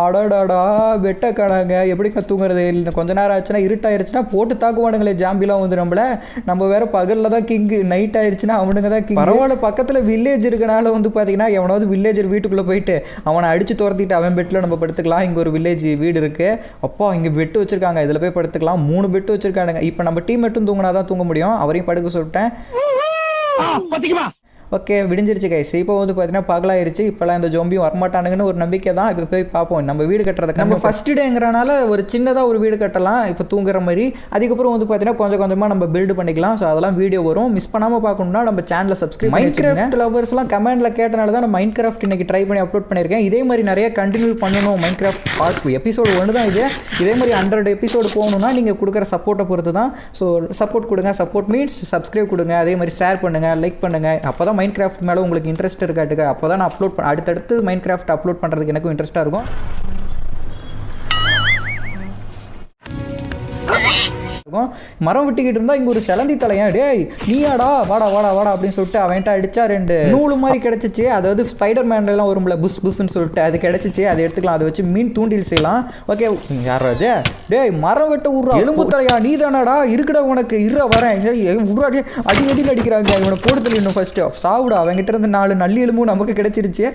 அடாடாடா, பெட்டை காணாங்க. எப்படிங்க தூங்குறது? இல்லை கொஞ்ச நேரம் ஆச்சுன்னா இருட்டாயிருச்சுன்னா போட்டு தாக்குவானுங்களே ஜாம்பிலாம் வந்து நம்மள. நம்ம வேற பகலில் தான் கிங்கு, நைட் ஆயிடுச்சுன்னா அவனுங்க தான் கிங். பரவாயில்ல, பக்கத்தில் வில்லேஜ் இருக்கனால வந்து பார்த்தீங்கன்னா எவனாவது வில்லேஜர் வீட்டுக்குள்ளே போயிட்டு அவனை அடித்து துரத்திட்டு அவன் பெட்டில் நம்ம படுத்துக்கலாம். இங்கே ஒரு வில்லேஜ் வீடு இருக்குது. அப்பா, இங்கே பெட்டு வச்சுருக்காங்க, இதில் போய் படுத்துக்கலாம். 3 பெட்டு வச்சுருக்கானுங்க. இப்போ நம்ம டீம் மட்டும் தூங்கினா தான் தூங்க முடியும். அவரையும் படுக்க சொல்லிட்டேன். ஓகே, விடிஞ்சிருச்சு கைஸ். இப்போ வந்து பார்த்தீங்கன்னா பகலாயிருச்சு. இப்போலாம் இந்த ஜோம்பியும் வரமாட்டானுங்கன்னு ஒரு நம்பிக்கை தான். இப்போ போய் பார்ப்போம் நம்ம வீடு கட்டுறதுக்கு. நம்ம ஃபர்ஸ்ட் டேங்கிறனால ஒரு சின்னதாக ஒரு வீடு கட்டலாம் இப்போ தூங்குற மாதிரி. அதுக்கப்புறம் வந்து பார்த்தீங்கன்னா கொஞ்சம் கொஞ்சமாக நம்ம பில்டு பண்ணிக்கலாம். ஸோ அதெல்லாம் வீடியோ வரும். மிஸ் பண்ணாமல் பார்க்கணும்னா நம்ம சேனலை சப்ஸ்கிரைப் பண்ணி மைன்கிராஃப்ட் லவர்ஸ்லாம் கமெண்ட்டில் கேட்டனால தான் நான் மைன்கிராஃப்ட் இன்னைக்கு ட்ரை பண்ணி அப்லோட் பண்ணியிருக்கேன். இதே மாதிரி நிறைய கண்டினியூ பண்ணணும். மைன்கிராஃப்ட் பார்ட் எபிசோடு 1 தான் இது. இதே மாதிரி 100 எபிசோடு போகணுன்னா நீங்கள் கொடுக்குற சப்போர்ட்டை பொறுத்து தான். ஸோ சப்போர்ட் கொடுங்க. சப்போர்ட் மீன்ஸ் சப்ஸ்கிரைப் கொடுங்க. அதே மாதிரி ஷேர் பண்ணுங்கள், லைக் பண்ணுங்கள். அப்போ தான் மைன்கிராஃப்ட் மேலே உங்களுக்கு இன்ட்ரெஸ்ட் இருக்காட்டுங்க. அப்போ தான் நான் அப்லோட் அடுத்தடுத்து மைன்கிராஃப்ட் அப்லோட் பண்ணுறதுக்கு எனக்கும் இன்ட்ரெஸ்ட்டாக இருக்கும். மரம் வெட்டிக்கிட்டு இருந்தா இங்க ஒரு செலந்தி தலையன், டேய் நீயாடா, வாடா வாடா வாடா அப்படின்னு சொல்லிட்டு அவன்கிட்ட அடிச்சா 2 நூலு மாதிரி கிடைச்சிச்சு. அதாவது ஸ்பைடர் மேன்லாம் வரும்ல, புஸ் புஸ்ன்னு சொல்லிட்டு அது கிடைச்சிச்சு. அதை எடுத்துக்கலாம். அதை வச்சு மீன் தூண்டில் செய்யலாம். ஓகே, யாரா அது? டேய் மரம் வெட்ட விட்றா, எலும்பு தலையா நீ தானாடா, இருக்குடா உனக்கு, இருறா வரேன். விட்றா, அடி அடியில் அடிக்கிறாங்க. இவனை போட்டு தள்ளிடணும் ஃபர்ஸ்ட். சாவுடா, அவங்ககிட்ட இருந்து 4 நல்லி எலும்பும் நமக்கு கிடைச்சிருச்சு.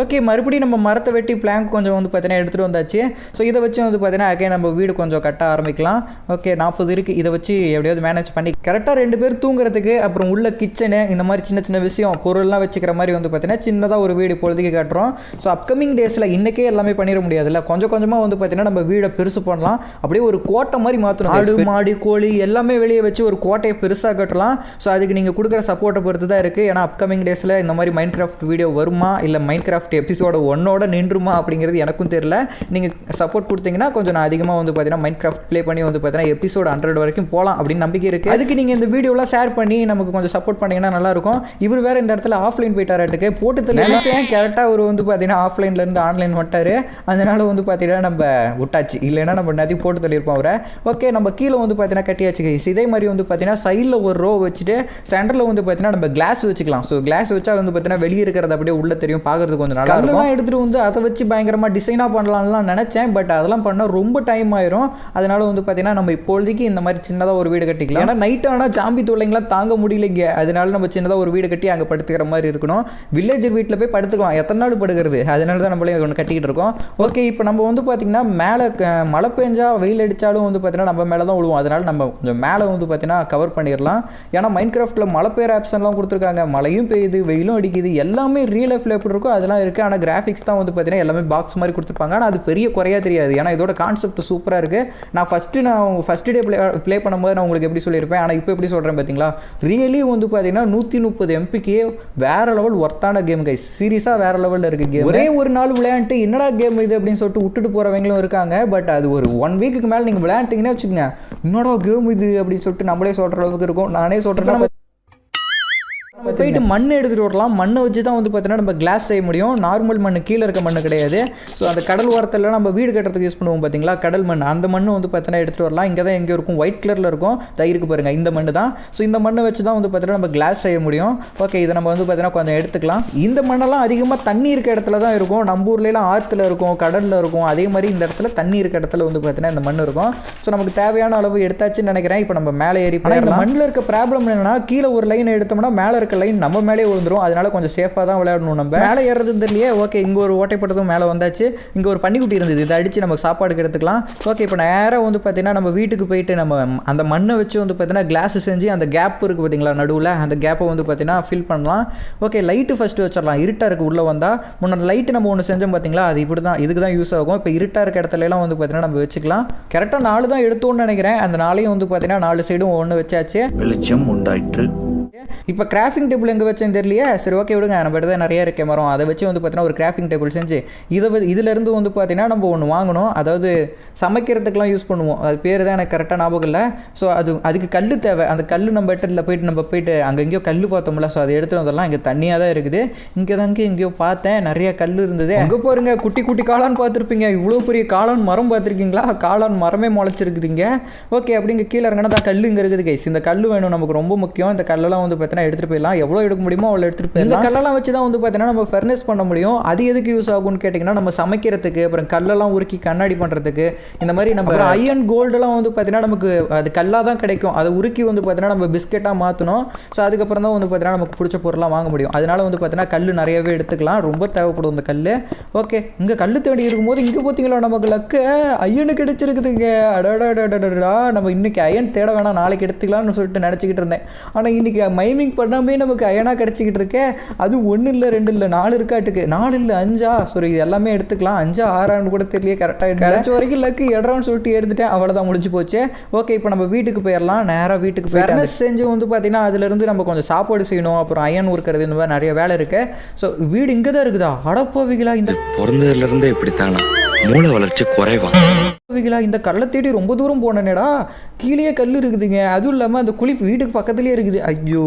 ஓகே, மறுபடியும் நம்ம மரத்தை வெட்டி பிளாங்க் கொஞ்சம் வந்து பார்த்தீங்கன்னா எடுத்துகிட்டு வந்தாச்சு. ஸோ இதை வச்சு வந்து பார்த்தீங்கன்னா அகே நம்ம வீடு கொஞ்சம் கட்ட ஆரம்பிக்கலாம். ஓகே, 40 இருக்குது. இதை வச்சு எப்படியாவது மேனேஜ் பண்ணி கரெக்டாக 2 பேர் தூங்குறதுக்கு அப்புறம் உள்ள கிச்சனு இந்த மாதிரி சின்ன சின்ன விஷயம் பொருள்லாம் வச்சுக்கிற மாதிரி வந்து பார்த்தீங்கன்னா சின்னதாக ஒரு வீடு இப்பொழுதுக்கு காட்டுறோம். ஸோ அப்கமிங் டேஸில் இன்றைக்கே எல்லாமே பண்ணிட முடியாதுல்ல, கொஞ்சம் கொஞ்சமாக வந்து பார்த்தீங்கன்னா நம்ம வீடை பெருசு பண்ணலாம். அப்படியே ஒரு கோட்டை மாதிரி மாற்றணும். ஆடு மாடு கோழி எல்லாமே வெளியே வச்சு ஒரு கோட்டையை பெருசாக கட்டலாம். ஸோ அதுக்கு நீங்கள் கொடுக்குற சப்போர்ட்டை பொறுத்து தான் இருக்குது. ஏன்னா அப்கமிங் டேஸில் இந்த மாதிரி மைன்கிராஃப்ட் வீடியோ வருமா இல்லை மைன்கிராஃப்ட் எபிசோட 1ஓட நின்றுமா அப்படிங்கிறது எனக்கும் தெரியல. நீங்கள் சப்போர்ட் கொடுத்தீங்கன்னா கொஞ்சம் நான் அதிகமாக வந்து பார்த்தீங்கன்னா மைன்கிராஃப்ட் ப்ளே பண்ணி வந்து பார்த்தீங்கன்னா எபிசோட் 100 வரைக்கும் போகலாம் அப்படின்னு நம்பிக்கை இருக்குது. அதுக்கு நீங்கள் இந்த வீடியோலாம் ஷேர் பண்ணி நமக்கு கொஞ்சம் சப்போர்ட் பண்ணிங்கன்னா நல்லாயிருக்கும். இவர் வேறு இந்த இடத்துல ஆஃப்லைன் போயிட்டாராட்டுக்கு போட்டு நினைச்சேன். கரெக்டாக ஒரு வந்து பார்த்தீங்கன்னா ஆஃப்லைன்லேருந்து ஆன்லைன் வந்துட்டார். அதனால வந்து பார்த்தீங்கன்னா நம்ம விட்டாச்சு, இல்லைன்னா நம்ம நிறைய போட்டு தள்ளியிருப்போம் அவரை. ஓகே, நம்ம கீழே வந்து பார்த்தீங்கன்னா கட்டியாச்சு கைஸ். இதே மாதிரி வந்து பார்த்தீங்கன்னா சைடில் ஒரு ரோ வச்சுட்டு சென்டரில் வந்து பார்த்தீங்கன்னா நம்ம கிளாஸ் வச்சுக்கலாம். ஸோ கிளாஸ் வச்சா வந்து பார்த்தீங்கன்னா வெளியே இருக்கிறது அப்படியே உள்ள தெரியும், பார்க்கறதுக்கு கொஞ்சம் நல்லா இருக்கும். எடுத்துகிட்டு வந்து அதை வச்சு பயங்கரமாக டிசைனாக பண்ணலாம்லாம் நினச்சேன். பட் அதெல்லாம் பண்ணால் ரொம்ப டைம் ஆயிரும். அதனால வந்து பார்த்தீங்கன்னா நம்ம இப்போதைக்கு இந்த மாதிரி சின்னதாக ஒரு வீடு கட்டிக்கலாம். ஏன்னா நைட் ஆனால் ஜாம்பி தொல்லைங்களாம் தாங்க முடியலைங்க. அதனால நம்ம சின்னதாக ஒரு வீடு கட்டி அங்கே படுத்துக்கிற மாதிரி இருக்கணும். வில்லேஜர் வீட்டில் போய் படுத்துக்கலாம், எத்தனை நாள் படுக்கிறது. அதனால தான் நம்மளே ஒன்று கட்டிக்கிட்டு இருக்கோம். ஓகே, இப்போ நம்ம வந்து பார்த்தீங்கன்னா மேலே மழை பெஞ்சா வெயில் அடித்தாலும் வந்து பார்த்தீங்கன்னா நம்ம மேலே தான் விழுவோம். அதனால நம்ம கொஞ்சம் மேலே வந்து பார்த்தீங்கன்னா கவர் பண்ணிடலாம். ஏன்னா மைன்கிராஃப்ட்டில் மழை பெய்கிற ஆப்ஷன்லாம் கொடுத்துருக்காங்க. மழையும் பெய்யுது, வெயிலும் அடிக்குது, எல்லாமே ரியல் லைஃப்பில் எப்படி இருக்கோ அதெல்லாம் இருக்குது. ஆனால் கிராஃபிக்ஸ் தான் வந்து பார்த்தீங்கன்னா எல்லாமே பாக்ஸ் மாதிரி கொடுத்துருப்பாங்க. ஆனால் அது பெரிய குறையாக தெரியாது. ஏன்னா இதோட கான்செப்ட் சூப்பராக இருக்குது. நான் ஃபஸ்ட்டு டே ப்ளே பண்ணும்போது நான் உங்களுக்கு எப்படி சொல்லியிருப்பேன், ஆனால் இப்போ எப்படி சொல்கிறேன் பார்த்தீங்களா. ரியலி வந்து பார்த்தீங்கன்னா 130 MPக்கு வேறு லெவல் ஒர்த்தான கேம் கைஸ். சீரியஸாக வேறு லெவலில் இருக்குது கேம். ஒரே ஒரு நாள் விளையாண்டு என்னடா கேம் இது அப்படின்னு சொல்லிட்டு விட்டுட்டு போகிறவங்களும் இருக்காங்க. பட் அது ஒரு 1 வீக்குக்கு மேலே நீங்கள் விளையாண்டிங்கன்னா வச்சுக்கோங்க, என்னடா கேம் இது அப்படின்னு சொல்லிட்டு நம்மளே சொல்கிற அளவுக்கு இருக்கும். நானே சொல்கிறேன், நம்ம போயிட்டு மண் எடுத்துகிட்டு வரலாம். மண்ணை வச்சு தான் வந்து பார்த்தீங்கன்னா நம்ம கிளாஸ் செய்ய முடியும். நார்மல் மண், கீழே இருக்க மண் கிடையாது. ஸோ அந்த கடல் ஓரத்தில் நம்ம வீடு கட்டுறதுக்கு யூஸ் பண்ணுவோம் பார்த்தீங்களா, கடல் மண். அந்த மண் வந்து பார்த்தீங்கன்னா எடுத்துகிட்டு வரலாம். இங்கே தான் எங்கே இருக்கும், ஒயிட் கலரில் இருக்கும், தயிருக்கு பாருங்கள், இந்த மண் தான். ஸோ இந்த மண்ணை வச்சு தான் வந்து பார்த்தீங்கன்னா நம்ம கிளாஸ் செய்ய முடியும். ஓகே, இதை நம்ம வந்து பார்த்தீங்கன்னா கொஞ்சம் எடுத்துக்கலாம். இந்த மண்ணெல்லாம் அதிகமாக தண்ணி இருக்க இடத்துல தான் இருக்கும். நம்ம ஊர்லாம் ஆற்றுல இருக்கும், கடலில் இருக்கும். அதே மாதிரி இந்த இடத்துல தண்ணி இருக்க இடத்துல வந்து பார்த்தீங்கன்னா இந்த மண் இருக்கும். ஸோ நமக்கு தேவையான அளவு எடுத்தாச்சுன்னு நினைக்கிறேன். இப்போ நம்ம மேலே ஏறி போயிடலாம். மண்ணில் இருக்க ப்ராப்ளம் என்னென்னா, கீழே ஒரு லைன் எடுத்தோம்னா மேலே இருக்க லைன் நம்ம மேலே விழுந்துரும். அதனால கொஞ்சம் சேஃபாக தான் விளையாடணும். நம்ம மேலே ஏறதுன்னு தெரியலையே. ஓகே, இங்கே ஒரு ஓட்டைப்பட்டதும் மேலே வந்தாச்சு. இங்கே ஒரு பன்னிக்குட்டி இருந்தது, இதை அடித்து நம்ம சாப்பாடுக்கு எடுத்துக்கலாம். ஓகே, இப்போ நேராக வந்து பார்த்தீங்கன்னா நம்ம வீட்டுக்கு போயிட்டு நம்ம அந்த மண்ணை வச்சு வந்து பார்த்தீங்கன்னா கிளாஸ் செஞ்சு அந்த கேப் இருக்குது பார்த்தீங்களா நடுவில், அந்த கேப்பை வந்து பார்த்தீங்கன்னா ஃபில் பண்ணலாம். ஓகே, லைட்டு ஃபஸ்ட்டு வச்சிடலாம். இருட்டாக இருக்குது உள்ளே வந்தால். முன்னாடி லைட்டு நம்ம ஒன்று செஞ்சோம் பார்த்தீங்களா, அது இப்படி தான், இதுக்கு தான் யூஸ் ஆகும். இப்போ இருட்டாக இருக்க இடத்துலலாம் வந்து பார்த்தீங்கன்னா நம்ம வச்சுக்கலாம். கரெக்டாக 4 தான் எடுத்தோன்னு நினைக்கிறேன். அந்த 4ஐயும் வந்து பார்த்தீங்கன்னா 4 சைடும் ஒன்று வச்சாச்சு. வெளிச்சம் உண்டாயிற்று. இப்போ கிராஃபிங் டேபிள் எங்கே வச்சேன்னு தெரியலையே. சரி, ஓகே விடுங்க, நம்ம தான் நிறைய இருக்க மரம், அதை வச்சு வந்து பார்த்தீங்கன்னா ஒரு கிராஃபிங் டேபிள் செஞ்சு இதிலேருந்து வந்து பார்த்தீங்கன்னா நம்ம ஒன்று வாங்கணும். அதாவது சமைக்கிறதுக்கெலாம் யூஸ் பண்ணுவோம், அது பேர் தான் எனக்கு கரெக்டாக ஞாபகம் இல்லை. ஸோ அதுக்கு கல் தேவை. அந்த கல் நம்ம இடத்துல போயிட்டு அங்கே எங்கேயோ கல் பார்த்தோம்ல, ஸோ அதை எடுத்துகிட்டு வந்தெல்லாம் இங்கே தண்ணியாக தான் இருக்குது. இங்கே தாங்க எங்கேயோ பார்த்தேன் நிறைய கல் இருந்தது. அங்கே பாருங்க, குட்டி குட்டி காளான் பார்த்துருப்பீங்க. இவ்வளோ பெரிய காளான் மரம் பார்த்துருக்கீங்களா? காளான் மரமே முளைச்சிருக்குதுங்க. ஓகே, அப்படிங்க கீழே இறங்கினா தான் கல் இங்கே இருக்குது கைஸ். இந்த கல் வேணும் நமக்கு, ரொம்ப முக்கியம். இந்த கல்லெல்லாம் வந்து பார்த்தீங்கன்னா எடுத்துகிட்டு போயிடலாம். எவ்வளோ எடுக்க முடியுமோ அவ்வளோ எடுத்துகிட்டு போயிடலாம். இந்த கல்லெல்லாம் வச்சு தான் வந்து பார்த்தீங்கன்னா நம்ம ஃபர்னஸ் பண்ண முடியும். அது எதுக்கு யூஸ் ஆகும்னு கேட்டிங்கன்னா, நம்ம சமைக்கிறதுக்கு, அப்புறம் கல்லெல்லாம் உருக்கி கண்ணாடி பண்ணுறதுக்கு, இந்த மாதிரி நம்ம அயன் கோல்டெல்லாம் வந்து பார்த்தீங்கன்னா நமக்கு அது கல்லாக தான் கிடைக்கும். அதை உருக்கி வந்து பார்த்தீங்கன்னா நம்ம பிஸ்கெட்டாக மாற்றணும். ஸோ அதுக்கப்புறம் தான் வந்து பார்த்தீங்கன்னா நமக்கு பிடிச்ச பொருளாக வாங்க முடியும். அதனால வந்து பார்த்தீங்கன்னா கல் நிறையவே எடுத்துக்கலாம், ரொம்ப தேவைப்படும் இந்த கல். ஓகே, இங்கே கல் தேடி இருக்கும்போது இங்கே பார்த்தீங்களா நமக்கு லக்கு அயனு கிடைச்சிருக்குதுங்க. அடடா, நம்ம இன்னைக்கு அயன் தேட வேணாம், நாளைக்கு எடுத்துக்கலாம்னு சொல்லிட்டு நினச்சிக்கிட்டு இருந்தேன். ஆனால் இன்னைக்கு மைமிங் பண்ணாமே நமக்கு அயனாக கிடச்சிக்கிட்டு இருக்கேன். அது 1 இல்லை 2 இல்லை 4 இருக்காட்டுக்கு. 4 இல்லை 5 சாரி, இது எல்லாமே எடுத்துக்கலாம். 5 6 கூட தெரியல, கரெக்டாக கிடைச்ச வரைக்கும் லக்கு இடறான்னு சொல்லிட்டு எடுத்துட்டேன். அவ்வளோதான், முடிஞ்சு போச்சு. ஓகே, இப்போ நம்ம வீட்டுக்கு போயிடலாம். நேராக வீட்டுக்கு போய் செஞ்சு வந்து பார்த்தீங்கன்னா அதுலேருந்து நம்ம கொஞ்சம் சாப்பாடு செய்யணும், அப்புறம் அயன் ஊறுக்கிறது, இந்த மாதிரி நிறைய வேலை இருக்கு. ஸோ வீடு இங்கே தான் இருக்குதா? அடப்போவிகளா, இந்த பிறந்ததுலேருந்தே இப்படித்தானா? மூளை வளர்ச்சி குறைவா? இந்த கல்லை தேடி ரொம்ப தூரம் போனேனேடா. கீழே கல் இருக்குதுங்க. அதுவும் இல்லாமல் அந்த குழி வீட்டுக்கு பக்கத்துலேயே இருக்குது. ஐயோ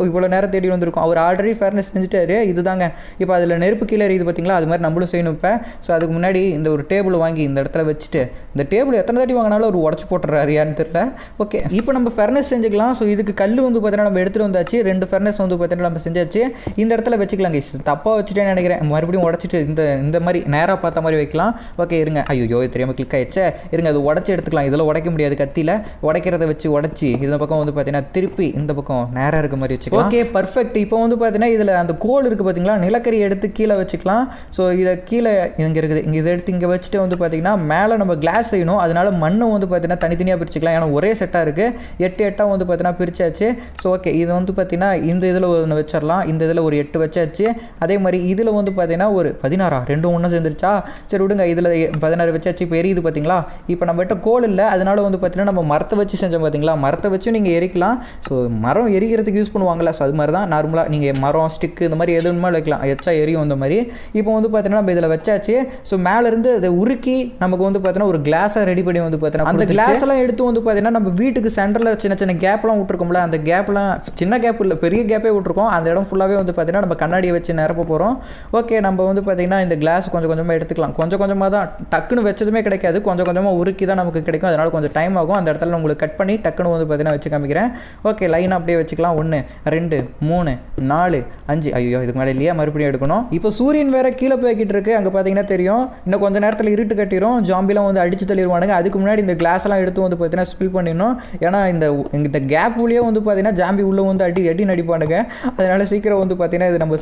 இவ்வளோ நேரம் தேடி வந்திருக்கோம். அவர் ஆல்ரெடி ஃபேர்னஸ் செஞ்சுட்டாரு. இதுதாங்க இப்போ அதில் நெருப்பு கீழே இருக்குது பார்த்தீங்களா, அது மாதிரி நம்மளும் செய்யணும். இப்போ ஸோ அதுக்கு முன்னாடி இந்த ஒரு டேபிள் வாங்கி இந்த இடத்துல வச்சுட்டு, இந்த டேபிள் எத்தனை தாட்டி வாங்கினாலும் ஒரு உடச்சி போட்டுறாரு யாருன்னு தெரியல. ஓகே, இப்போ நம்ம ஃபர்னஸ் செஞ்சுக்கலாம். ஸோ இதுக்கு கல் வந்து பார்த்தீங்கன்னா நம்ம எடுத்துகிட்டு வந்தாச்சு. 2 ஃபர்னஸ் வந்து பார்த்தீங்கன்னா நம்ம செஞ்சாச்சு. இந்த இடத்துல வச்சுக்கலாம் கைஸ். தப்பாக வச்சுட்டேன்னு நினைக்கிறேன். மறுபடியும் உடச்சிட்டு இந்த மாதிரி நேராக பார்த்த மாதிரி வைக்கலாம். ஓகே, இருங்க. ஐயோ தெரியாமல் கிளிக் ஆயிடுச்சு. இருங்க, அது உடச்சி எடுத்துக்கலாம். இதில் உடைக்க முடியாது, கத்தியில் உடைக்கிறத வச்சு உடச்சி இந்த பக்கம் வந்து பார்த்தீங்கன்னா திருப்பி இந்த பக்கம் நேராக இருக்க மாதிரி வச்சுக்கலாம். Okay, perfect. இப்போ வந்து பார்த்தீங்கன்னா இதில் அந்த கோல் இருக்குது பார்த்தீங்களா, நிலக்கரி எடுத்து கீழே வச்சுக்கலாம். ஸோ இதை கீழே இங்கே இருக்குது, இங்கே இதை எடுத்து இங்கே வச்சுட்டு வந்து பார்த்தீங்கன்னா மேலே நம்ம கிளாஸ் செய்யணும். அதனால மண்ணை வந்து பார்த்தீங்கன்னா தனித்தனியாக பிரிச்சுக்கலாம். ஏன்னா ஒரே செட்டாக இருக்குது. 8 வந்து பார்த்தீங்கன்னா பிரிச்சாச்சு. ஸோ ஓகே, இது வந்து பார்த்தீங்கன்னா இந்த இதில் ஒன்று வச்சிடலாம். இந்த இதில் ஒரு 8 வச்சாச்சு. அதே மாதிரி இதில் வந்து பார்த்தீங்கன்னா ஒரு 16 2 ஒன்று சேர்ந்துருச்சா? சரி விடுங்க, இதில் 16 வச்சாச்சு. இப்போ எரியுது பார்த்தீங்களா? இப்போ நம்மகிட்ட கோல் இல்லை, அதனால வந்து பார்த்தீங்கன்னா நம்ம மரத்தை வச்சு செஞ்சோம் பார்த்தீங்களா, மரத்தை வச்சு நீங்கள் எரிக்கலாம். ஸோ மரம் எரிக்கிறதுக்கு யூஸ் பண்ணுவாங்களா, ஸோ அது மாதிரி தான் நார்மலாக நீங்கள் மரம் ஸ்டிக்கு இந்த மாதிரி எதுவுமே வைக்கலாம், எச்சா எரியும் இந்த மாதிரி. இப்போ வந்து பார்த்தீங்கன்னா நம்ம இதில் வச்சாச்சு. ஸோ மேலேருந்து அதை உருக்கி நமக்கு வந்து பார்த்தீங்கன்னா ஒரு கிளாஸை ரெடி பண்ணி வந்து பார்த்தீங்கன்னா அந்த கிளாஸ் எல்லாம் எடுத்து வந்து பார்த்தீங்கன்னா நம்ம வீட்டுக்கு சென்டரில் சின்ன சின்ன கேப்லாம் விட்டுருக்கோம்ல, அந்த கேப்லாம் சின்ன கேப் இல்லை பெரிய கேப்பே விட்டுருக்கோம். அந்த இடம் ஃபுல்லாகவே வந்து பார்த்தீங்கன்னா நம்ம கண்ணாடியை வச்சு நிரப்ப போகிறோம். ஓகே, நம்ம வந்து பார்த்தீங்கன்னா இந்த கிளாஸ் கொஞ்சம் கொஞ்சமாக எடுத்துக்கலாம். கொஞ்சம் கொஞ்சமாக தான், டக்குன்னு வச்சதுமே கிடைக்காது, கொஞ்சம் கொஞ்சமாக உருக்கி தான் நமக்கு கிடைக்கும். அதனால் கொஞ்சம் டைம் ஆகும். அந்த இடத்துல உங்களுக்கு கட் பண்ணி டக்குன்னு வந்து பார்த்தீங்கன்னா வச்சு காமிக்கிறேன். ஓகே, லைனாக அப்படியே வச்சுக்கலாம். 1 2 3 4 5. ஐயோ இதுக்கு மேலே இல்லையா, மறுபடியும் எடுக்கணும். இப்போ சூரியன் வேறு கீழே போய்கிட்டு இருக்கு. அங்கே பார்த்தீங்கன்னா தெரியும், இன்னும் கொஞ்சம் நேரத்தில் இருட்டு கட்டிடும், ஜாம்பிலாம் வந்து அடித்து தள்ளிடுவானுங்க. அதுக்கு முன்னாடி இந்த கிளாஸ் எல்லாம் எடுத்து வந்து பார்த்தீங்கன்னா ஸ்பில் பண்ணிடணும். ஏன்னா இந்த கேப் உள்ளே வந்து பார்த்தீங்கன்னா ஜாம்பி உள்ளே வந்து அடி நடிப்பானுங்க. அதனால சீக்கிரம் வந்து பார்த்தீங்கன்னா இது நம்ம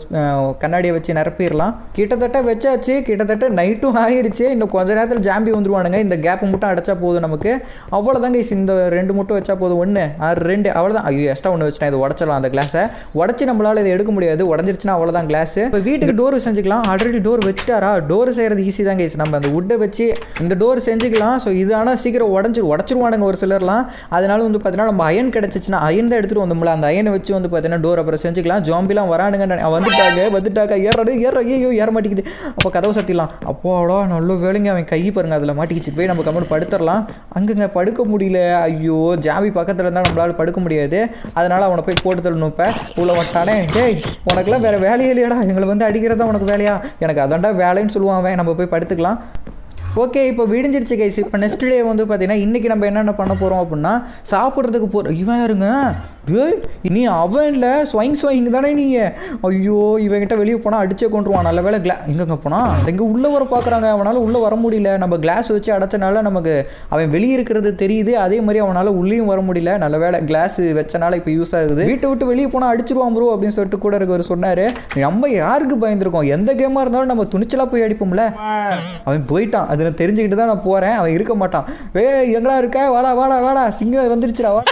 கண்ணாடியை வச்சு நிரப்பிடலாம். கிட்டத்தட்ட வச்சாச்சு. கிட்டத்தட்ட நைட்டும் ஆகிருச்சு. இன்னும் கொஞ்சம் நேரத்தில் ஜாம்பி வந்துருவானுங்க. இந்த கேப் மட்டும் அடைச்சா போதும் நமக்கு. அவ்வளோதாங்க. இந்த 2 மட்டும் வச்சா போதும். 1 2 அவ்வளோதான். ஐயோ எக்ஸ்ட்ரா 1 வச்சுட்டேன். இது உடச்சிடலாம். அந்த கிளாஸை உடச்சி நம்மளால் இதை எடுக்க முடியாது. உடஞ்சிருச்சுன்னா அவ்வளோதான் கிளாஸ். இப்போ வீட்டுக்கு டோர் செஞ்சுக்கலாம். ஆல்ரெடி டோர் வச்சுட்டாரா? டோர் செய்கிறது ஈஸி தான் கைஸ். நம்ம அந்த வுட்டை வச்சு இந்த டோர் செஞ்சுக்கலாம். ஸோ இது ஆனால் சீக்கிரம் உடச்சிருவானுங்க ஒரு சிலர்லாம். அதனால வந்து பார்த்தீங்கன்னா நம்ம அயன் கிடச்சிச்சுன்னா அயன் தான் எடுத்துகிட்டு வந்தோம்ல, அந்த அயனை வச்சு வந்து பார்த்தீங்கன்னா டோர் அப்புறம் செஞ்சுக்கலாம். ஜாம்பிலாம் வரானுங்க, வந்துட்டாங்க ஐயோ ஏற மாட்டேங்குது. அப்போ கதவை சத்திடலாம். அப்போடா நல்ல வேலைங்க, அவன் கை பாருங்க அதில் மாட்டிக்கிச்சு. போய் நம்ம கம்மல் படுத்துடலாம். அங்கங்க படுக்க முடியல. ஐயோ ஜாம்பி பக்கத்தில் இருந்தால் நம்மளால் படுக்க முடியாது. அதனால் அவனை போய் போட்டு தள்ளணும். இப்போ உள்ள வட்டானே, டேய் உனக்குலாம் வேறு வேலையே இல்லையாடா, எங்களை வந்து அடிக்கிறதா உனக்கு வேலையா? எனக்கு அதான்டா வேலைன்னு சொல்லுவான் அவன். நம்ம போய் படுத்துக்கலாம். ஓகே, இப்போ விடிஞ்சிருச்சு கைஸ். இப்போ நெக்ஸ்ட் டே வந்து பார்த்தீங்கன்னா இன்றைக்கி நம்ம என்னென்ன பண்ண போகிறோம் அப்படின்னா சாப்பிட்றதுக்கு இவன் யாருங்க டேய் நீ அவன் இல்லை ஸ்வைங் தானே நீங்கள். ஐயோ இவங்கிட்ட வெளியே போனால் அடிச்சே கொண்டுருவான். நல்ல வேலை எங்கெங்கே போனால் இங்கே உள்ளே வர பார்க்குறாங்க. அவனால் உள்ளே வர முடியல. நம்ம கிளாஸ் வச்சு அடைச்சனால நமக்கு அவன் வெளியே இருக்கிறது தெரியுது. அதே மாதிரி அவனால் உள்ளேயும் வர முடியல. நல்ல வேலை கிளாஸ் வச்சனால இப்போ யூஸ் ஆகுது. வீட்டை விட்டு வெளியே போனால் அடிச்சிருவான் ப்ரோ அப்படின்னு சொல்லிட்டு கூட இருக்கவர் சொன்னார். நம்ம யாருக்கு பயந்துருக்கோம்? எந்த கேமாக இருந்தாலும் நம்ம துணிச்சலாக போய் அடிப்போம்ல. அவன் போயிட்டான். அதில் தெரிஞ்சுக்கிட்டு தான் நான் போகிறேன். அவன் இருக்க மாட்டான். எங்கடா இருக்க? வாடா வாடா வாடா சிங்கம் வந்துருச்சுடா வா.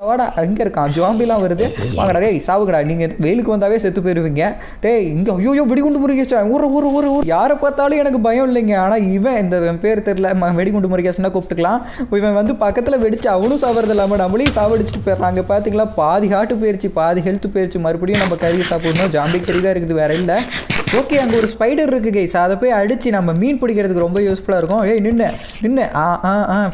வாடா அங்கே இருக்கான். ஜாம்பிலாம் வருது. வாங்கடா டேய் சாவுகடா. நீங்கள் வெயிலுக்கு வந்தாவே செத்து போயிடுவீங்க. டேய் இங்கே ஐயோ வெடிகுண்டு முருகேசா ஊர் யாரை பார்த்தாலும் எனக்கு பயம் இல்லைங்க. ஆனால் இவன் இந்த பேர் தெரியல வெடிகுண்டு முருகேசனா கூப்பிட்டுக்கலாம். இவன் வந்து பக்கத்தில் வெடிச்சு அவனும் சாப்பிட்றது இல்லாமல் நம்மளையும் சாவடிச்சுட்டு போயிடுறாங்க. பார்த்தீங்களா பாதி ஹார்ட்டு போயிடுச்சு, பாதி ஹெல்த்து போயிடுச்சு. மறுபடியும் நம்ம கறி சாப்பிடணும். ஜாம்பி கறி தான் இருக்குது, வேற இல்லை. ஓகே அங்கே ஒரு ஸ்பைடர் இருக்குது கைஸ். அதை போய் அடித்து நம்ம மீன் பிடிக்கிறதுக்கு ரொம்ப யூஸ்ஃபுல்லாக இருக்கும். நின்று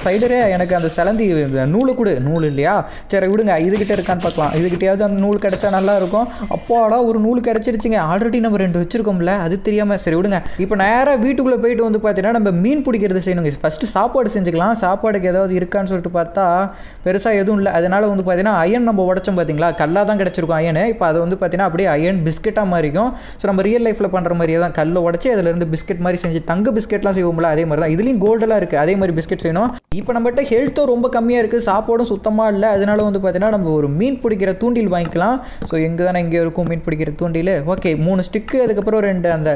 ஸ்பைடரே எனக்கு அந்த சிலந்தி நூலை கொடு. நூல் இல்லையா? சரி விடுங்க, இதுகிட்ட இருக்கான்னு பார்க்கலாம். இதுகிட்டையாவது அந்த நூல் கிடச்சா நல்லா இருக்கும். அப்பாடா ஒரு நூல் கிடச்சிருச்சுங்க. ஆல்ரெடி நம்ம 2 வச்சுருக்கோம்ல, அது தெரியாமல். சரி விடுங்க. இப்போ நேராக வீட்டுக்குள்ளே போயிட்டு வந்து பார்த்தீங்கன்னா நம்ம மீன் பிடிக்கிறது செய்யணுங்க. ஃபஸ்ட்டு சாப்பாடு செஞ்சுக்கலாம். சாப்பாடுக்கு ஏதாவது இருக்கான்னு சொல்லிட்டு பார்த்தா பெருசாக எதுவும் இல்லை. அதனால் வந்து பார்த்தீங்கன்னா அயன் நம்ம உடச்சோம் பார்த்தீங்களா, கல்லாக தான் கிடச்சிருக்கும் அயன். இப்போ அதை வந்து பார்த்தீங்கன்னா அப்படியே அயன் பிஸ்கெட்டாக மாறிக்கும். ஸோ நம்ம ரியல் லைஃப்பில் பண்ணுற மாதிரியே தான் கல்லை உடச்சி அதிலேருந்து பிஸ்கெட் மாதிரி செஞ்சு தங்க பிஸ்கெட்லாம் செய்வோம்ல, அதே மாதிரி தான் இதுலேயும் கோல்டெல்லாம் இருக்குது. அதே மாதிரி பிஸ்கெட் செய்யணும். இப்போ நம்மகிட்ட ஹெல்த்தும் ரொம்ப கம்மியாக இருக்குது, சாப்பாடும் சுத்தமாக இல்லை. அதனால வந்து பார்த்தீங்கன்னா நம்ம ஒரு மீன் பிடிக்கிற தூண்டில் வாங்கிக்கலாம். ஸோ எங்கே தானே இங்கே இருக்கும் மீன் பிடிக்கிற தூண்டில். ஓகே 3 ஸ்டிக்கு, அதுக்கப்புறம் 2 அந்த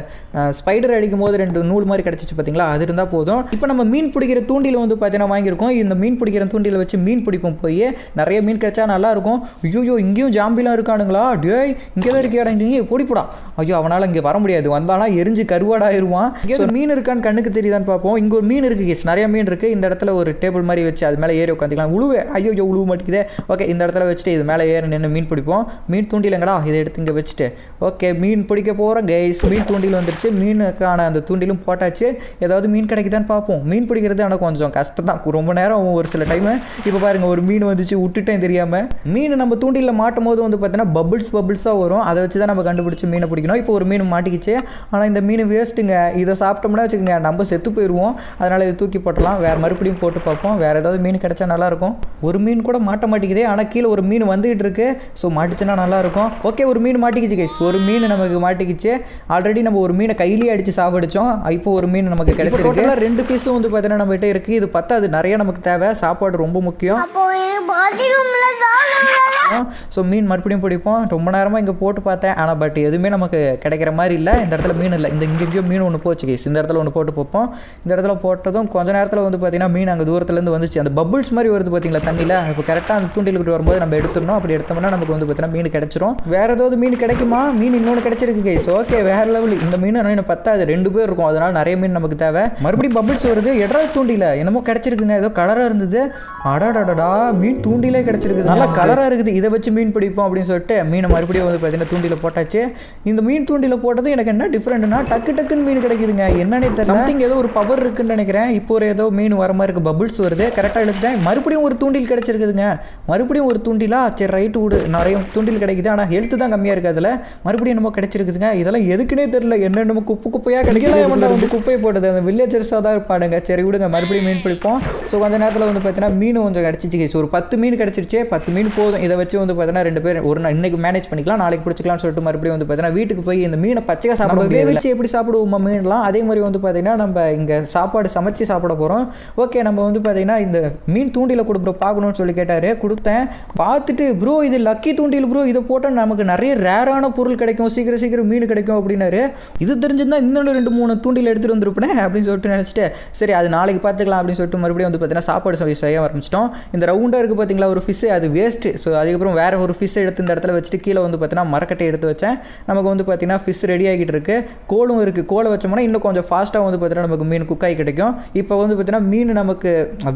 ஸ்பைடர் அடிக்கும் போது 2 நூல் மாதிரி கிடச்சிச்சு பார்த்தீங்களா, அது இருந்தால் போதும். இப்போ நம்ம மீன் பிடிக்கிற தூண்டில் வந்து பார்த்தீங்கன்னா வாங்கியிருக்கோம். இந்த மீன் பிடிக்கிற தூண்டில் வச்சு மீன் பிடிப்போம். போய் நிறைய மீன் கிடைச்சா நல்லாயிருக்கும். ஐயோ இங்கேயும் ஜாம்பிலாம் இருக்கானுங்களா? டேய் இங்கே தான் இருக்கியாடா? இங்கே போடிப்போடா. ஐயோ அவனால் இங்கே வர முடியாது. வந்தானா எரிஞ்சு கருவாடாயிருவான். இங்கே ஒரு மீன் இருக்கான்னு கண்ணுக்கு தெரியுதான்னு பார்ப்போம். இங்கே ஒரு மீன் இருக்குது கேஸ், நிறைய மீன் இருக்குது. இந்த இடத்துல ஒரு டேபிள் மாதிரி வச்சு அது மேலே ஏறி உட்காந்துக்கலாம். உழுவே ஐயோ உழுவ மாட்டேங்குது. ஓகே இந்த இடத்துல வச்சுட்டு இது மேலே ஏறி நின்று மீன் பிடிப்போம். மீன் தூண்டிலங்கடா இதை எடுத்து இங்கே வச்சுட்டு ஓகே மீன் பிடிக்க போகிறோம் கைஸ். மீன் தூண்டில் வந்துருச்சு. மீனுக்கான அந்த தூண்டிலும் போட்டாச்சு. ஏதாவது மீன் கிடைக்குதான்னு பார்ப்போம். மீன் பிடிக்கிறது ஆனால் கொஞ்சம் கஷ்டம் தான், ரொம்ப நேரம் ஒரு சில டைமு. இப்போ பாருங்கள் ஒரு மீன் வந்துச்சு, விட்டுட்டேன் தெரியாமல். மீன் நம்ம தூண்டிலில் மாட்டும் போது வந்து பார்த்தீங்கன்னா பபிள்ஸாக வரும். அதை வச்சு தான் நம்ம கண்டுபிடிச்சி மீனை பிடிக்கணும். இப்போ ஒரு மீன் மாட்டிக்கிச்சு. ஆனால் இந்த மீன் வேஸ்ட்டுங்க. இதை சாப்பிட்டோம்னா வச்சுக்கோங்க நம்ம செத்து போயிடுவோம். அதனால் இதை தூக்கி போட்டலாம். வேறு மறுபடியும் போட்டு பார்ப்போம். வேறு ஏதாவது மீன் கிடைச்சா நல்லாயிருக்கும். ஒரு மீன் கூட மாட்ட மாட்டேங்குது. ஆனால் கீழே ஒரு மீன் வந்துகிட்டு இருக்கு. ஸோ மாட்டிச்சுன்னா நல்லாயிருக்கும். ஓகே ஒரு மீன் மாட்டிக்கிச்சு கைஸ். ஒரு மீன் நமக்கு மாட்டிக்கிச்சு. ஆல்ரெடி நம்ம ஒரு மீனை கையிலேயே அடித்து சாப்பிடுச்சோம். இப்போ ஒரு மீன் நமக்கு கிடைச்சிருக்கு. 2 பீஸும் வந்து பார்த்தீங்கன்னா நம்மகிட்ட இருக்குது. இது பத்தாது, நிறைய நமக்கு தேவை. சாப்பாடு ரொம்ப முக்கியம். ஸோ மீன் மறுபடியும் பிடிப்போம். ரொம்ப நேரமாக இங்கே போட்டு பார்த்தேன், ஆனால் பட் எதுவுமே நமக்கு கிடைக்கிற மாதிரி இல்லை. இந்த இடத்துல மீன் இல்லை. இங்கேயோ மீன் ஒன்று போச்சு கைஸ். இந்த இடத்துல ஒன்று போட்டு பார்ப்போம். இந்த இடத்துல போட்டதும் கொஞ்ச நேரத்தில் வந்து பார்த்தீங்கன்னா மீன் அங்கே தூரத்துலேருந்து வந்துச்சு. அந்த பபிள்ஸ் மாதிரி வருது பார்த்தீங்களா தண்ணியில். இப்போ கரெக்டாக அந்த தூண்டிலுக்கு வரும்போது நம்ம எடுத்துடணும். அப்படி எடுத்தோம்னா நமக்கு வந்து பார்த்தீங்கன்னா மீன் கிடைச்சிரும். வேறு ஏதாவது மீன் கிடைக்குமா? மீன் இன்னொன்று கிடைச்சிருக்கு கைஸ். ஓகே வேறு லெவல். இந்த மீன் இன்னும் பத்தாது, 2 பேர் இருக்கும். அதனால் நிறைய மீன் நமக்கு தேவை. மறுபடியும் பபிள்ஸ் வருது. எடரா தூண்டில என்னமோ கிடைச்சிருக்குங்க. ஏதோ கலராக இருந்தது. அடாடாடா மீன் தூண்டிலே கிடைச்சிருக்கு. நல்லா கலராக இருக்குது. இதை வச்சு மீன் பிடிப்போம் அப்படின்னு சொல்லிட்டு மீனை மறுபடியும் வந்து பார்த்தீங்கன்னா தூண்டில போட்டாச்சு. இந்த மீன் தூண்டில போட்டது எனக்கு என்ன டிஃப்ரெண்ட்னா டக்குன்னு மீன் கிடைக்குதுங்க. என்னன்னே தெரியல. சம்திங் ஏதோ ஒரு பவர் இருக்குன்னு நினைக்கிறேன். இப்போ ஒரு ஏதோ மீன் வர மாதிரி இருக்குது. பபிள்ஸ் வருது. கரெக்டாக எடுத்துட்டேன். மறுபடியும் ஒரு தூண்டில் கிடைச்சிருக்குதுங்க. மறுபடியும் ஒரு தூண்டிலா? சரி ரைட்டு விடு. நிறைய தூண்டில் கிடைக்குது. ஆனால் ஹெல்த்து தான் கம்மியாக இருக்குது. அதில் மறுபடியும் என்னமோ கிடைச்சிருக்குதுங்க. இதெல்லாம் எதுக்குன்னே தெரியல. என்னென்னமோ குப்பையாக கிடைக்கல. வந்து குப்பையை போட்டது அந்த வில்லேஜர்ஸாக தான் இருப்பாடுங்க. சரி விடுங்க மறுபடியும் மீன் பிடிப்போம். ஸோ கொஞ்ச நேரத்தில் வந்து பார்த்தீங்கன்னா மீன் கொஞ்சம் கிடச்சிச்சு கைஸ். ஒரு 10 மீன் கிடச்சிருச்சு. 10 மீன் போதும். இதை வச்சு வந்து பார்த்தீங்கன்னா 2 பேர் ஒரு நாள் இன்னைக்கு மேனேஜ் பண்ணிக்கலாம், நாளைக்கு பிடிச்சிக்கலாம்னு சொல்லிட்டு மறுபடியும் வந்து பார்த்தீங்கன்னா வீட்டுக்கு போய் இந்த மீனை பச்சையாக சாப்பிட வேவிச்சு எப்படி சாப்பிடுவோம் மீன்லாம் அதே மாதிரி வந்து பார்த்தீங்கன்னா நம்ம இங்கே சாப்பாடு சமைச்சு சாப்பிட போகிறோம். ஓகே நம்ம வந்து பார்த்தீங்கன்னா இந்த மீன் தூண்டில கொடுக்குற பார்க்கணும்னு சொல்லி கேட்டார். கொடுத்தேன். பார்த்துட்டு ப்ரோ இது லக்கி தூண்டில் ப்ரோ, இதை போட்டால் நமக்கு நிறைய ரேரான பொருள் கிடைக்கும், சீக்கிரம் மீன் கிடைக்கும் அப்படின்னாரு. இது தெரிஞ்சிருந்தா இன்னொன்று 2-3 தூண்டில் எடுத்துகிட்டு வந்துருப்பேன் அப்படின்னு சொல்லிட்டு நினச்சிட்டு சரி அது நாளைக்கு பார்த்துக்கலாம் அப்படின்னு சொல்லிட்டு மறுபடியும் வந்து பார்த்தீங்கன்னா சாப்பாடு செய்ய ஆரம்பிச்சிட்டோம். இந்த ரவுண்டாக இருக்குது பார்த்தீங்களா ஒரு ஃபிஷ்ஷு, அது வேஸ்ட்டு. ஸோ அதுக்கப்புறம் வேறு ஒரு ஃபிஷ்ஷை எடுத்து இந்த இடத்துல வச்சுட்டு கீழே வந்து பார்த்தீங்கன்னா மரக்கட்டை எடுத்து வச்சேன். நமக்கு வந்து பார்த்தீங்கன்னா ஃபிஷ் ரெடி ஆகிட்டு இருக்குது. கோலும் இருக்குது. கோலை வச்சோம்னா இன்னும் கொஞ்சம் ஃபாஸ்ட்டாக வந்து பார்த்தீங்கன்னா நமக்கு மீன் குக்காய் கிடைக்கும். இப்போ வந்து பார்த்தீங்கன்னா மீன் நமக்கு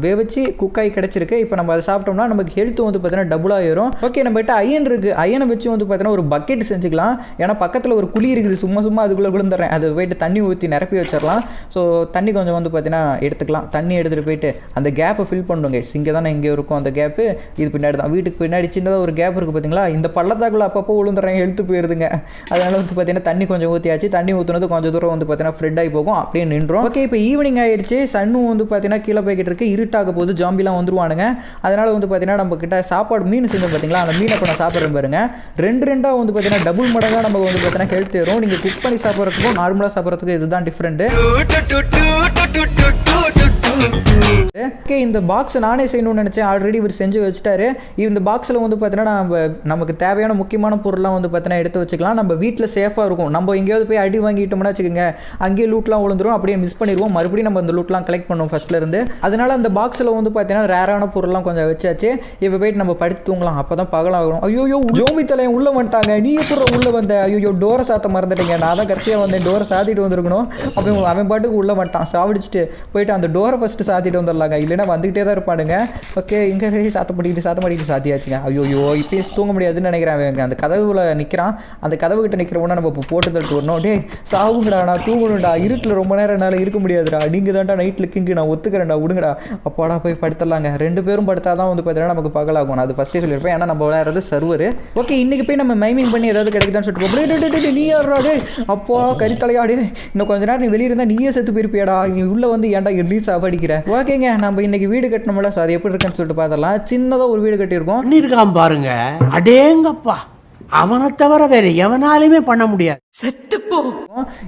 வேவிச்சு குக்காய் கிடைச்சிருக்கு. இப்போ நம்ம அதை சாப்பிட்டோம்னா நமக்கு ஹெல்த்து வந்து பார்த்தீங்கன்னா டபுளாக ஏறும். ஓகே நம்மகிட்ட அயன் இருக்குது. அயனை வச்சு வந்து பார்த்தீங்கன்னா ஒரு பக்கெட் செஞ்சுக்கலாம். ஏன்னா பக்கத்தில் ஒரு குழி இருக்குது. சும்மா அதுக்குள்ளே விழுந்துடுறேன். அது போயிட்டு தண்ணி ஊற்றி நிரப்பி வச்சிடலாம். ஸோ தண்ணி கொஞ்சம் வந்து பார்த்தீங்கன்னா எடுத்துக்கலாம். தண்ணி எடுத்துகிட்டு போயிட்டு அந்த கேப்பை ஃபில் பண்ணுங்க. இங்கே தானே இங்கே இருக்கும் அந்த கேப்பு. இது பின்னாடி தான். வீட்டுக்கு பின்னாடி சின்ன சின்னதாக ஒரு கேப் இருக்குது பார்த்தீங்களா, இந்த பள்ளத்தாக்குள்ள அப்பப்போ விழுந்துறேன், ஹெல்த்து போயிருதுங்க. அதனால் வந்து பார்த்தீங்கன்னா தண்ணி கொஞ்சம் ஊற்றியாச்சு. தண்ணி ஊற்றுனது கொஞ்சம் தூரம் வந்து பார்த்தீங்கன்னா ஃப்ரெட் ஆகி போகும், அப்படியே நின்றோம். ஓகே, இப்போ ஈவினிங் ஆயிடுச்சு. சன்னும் வந்து பார்த்தீங்கன்னா கீழே போய்கிட்டு இருக்கு, இருட்டாக போகுது, ஜாம்பிலாம் வந்துருவானுங்க. அதனால் வந்து பார்த்தீங்கன்னா நம்ம கிட்ட சாப்பாடு மீன் செஞ்சோம் பார்த்தீங்களா, அந்த மீனை இப்போ நான் சாப்பிட்றேன் பாருங்க. ரெண்டாக வந்து பார்த்தீங்கன்னா டபுள் மடங்காக நம்ம வந்து பார்த்தீங்கன்னா ஹெல்த் ஏறும். நீங்கள் குக் பண்ணி சாப்பிட்றதுக்கும் நார்மலாக சாப்பிட்றதுக்கும் இதுதான் டிஃப்ரெண்ட்டு. ஓகே, இந்த பாக்ஸ் நானே செய்யணும்னு நினச்சேன். ஆல்ரெடி இவர் செஞ்சு வச்சுட்டாரு. இந்த பாக்ஸில் வந்து பார்த்தீங்கன்னா நமக்கு தேவையான முக்கியமான பொருள்லாம் வந்து பார்த்தீங்கன்னா எடுத்து வச்சுக்கலாம். நம்ம வீட்டில் சேஃபாக இருக்கும். நம்ம எங்கேயாவது போய் அடி வாங்கிட்டோம்னா வச்சுக்கோங்க, அங்கேயே லூட்லாம் விழுந்துரும், அப்படியே மிஸ் பண்ணிடுவோம். மறுபடியும் நம்ம அந்த லூட்லாம் கலெக்ட் பண்ணுவோம் ஃபர்ஸ்ட்லேருந்து. அதனால அந்த பாக்ஸில் வந்து பார்த்தீங்கன்னா ரேரான பொருள்லாம் கொஞ்சம் வச்சாச்சு. இப்போ போயிட்டு நம்ம படுத்து தூங்கலாம், அப்போ தான் பகலாகணும். ஐயோ, ஜோம்பி தலையை உள்ளே வந்துட்டாங்க. நீ எப்படி உள்ளே வந்த? ஐயோ, டோரை சாத்த மறந்துட்டீங்க. நான் தான் கடைசியாக வந்தேன், டோரை சாத்திட்டு வந்துருக்கணும். அப்போ அவன் பாட்டுக்கு உள்ளே வந்துட்டான். சாப்பிடிச்சிட்டு போயிட்டு அந்த டோரை ஃபஸ்ட்டு சாத்திட்டு வந்துடலாங்க, இல்லைன்னா வந்துகிட்டே தான் இருப்பானுங்க. ஓகே, இங்கே சாத்த மாட்டிக்கிட்டு சாத்தியாச்சுங்க. ஐயோ, இப்போயே தூங்க முடியாதுன்னு நினைக்கிறேன். அந்த கதவுல நிற்கிறான். அந்த கதவு கிட்ட நிற்கிறவனா நம்ம இப்போ போட்டு தட்டு வரணும். டே சாவுங்கடா, நான் தூங்கணும்டா, இருட்டில் ரொம்ப நேரம் என்னால் இருக்க முடியாதுடா. நீங்கள் தான்டா நைட்டில் கிங்கு, நான் ஒத்துக்கிறேன்டா, விடுங்கடா. அப்பாடா போய் படுத்துடலாங்க. 2 பேரும் படுத்தா தான் வந்து பார்த்தீங்கன்னா நமக்கு பகலாகும். அது ஃபஸ்ட்டே சொல்லியிருப்பேன், ஏன்னா நம்ம விளையாடுறது சர்வர். ஓகே, இன்றைக்கி போய் நம்ம மைமிங் பண்ணி ஏதாவது கிடைக்குதான்னு சொல்லிட்டு நீ யாராடே அப்பா கறித்தலையாடே, இன்னும் கொஞ்ச நேரம் நீ வெளியே இருந்தால் நீயே செத்து போயிருப்பியாடா, நீ உள்ளே வந்து ஏன்டா எண்ணி சாப்பாடிக்கிற. ஓகேங்க, நம்ம இன்னைக்கு வீடு கட்டணும்ல, அது எப்படி இருக்குன்னு சொல்லிட்டு பார்த்தலாம். சின்னதாக ஒரு வீடு கட்டியிருக்கோம். பண்ணிருக்கான் பாருங்க, அடேங்கப்பா, அவனை தவிர வேற எவனாலுமே பண்ண முடியாது.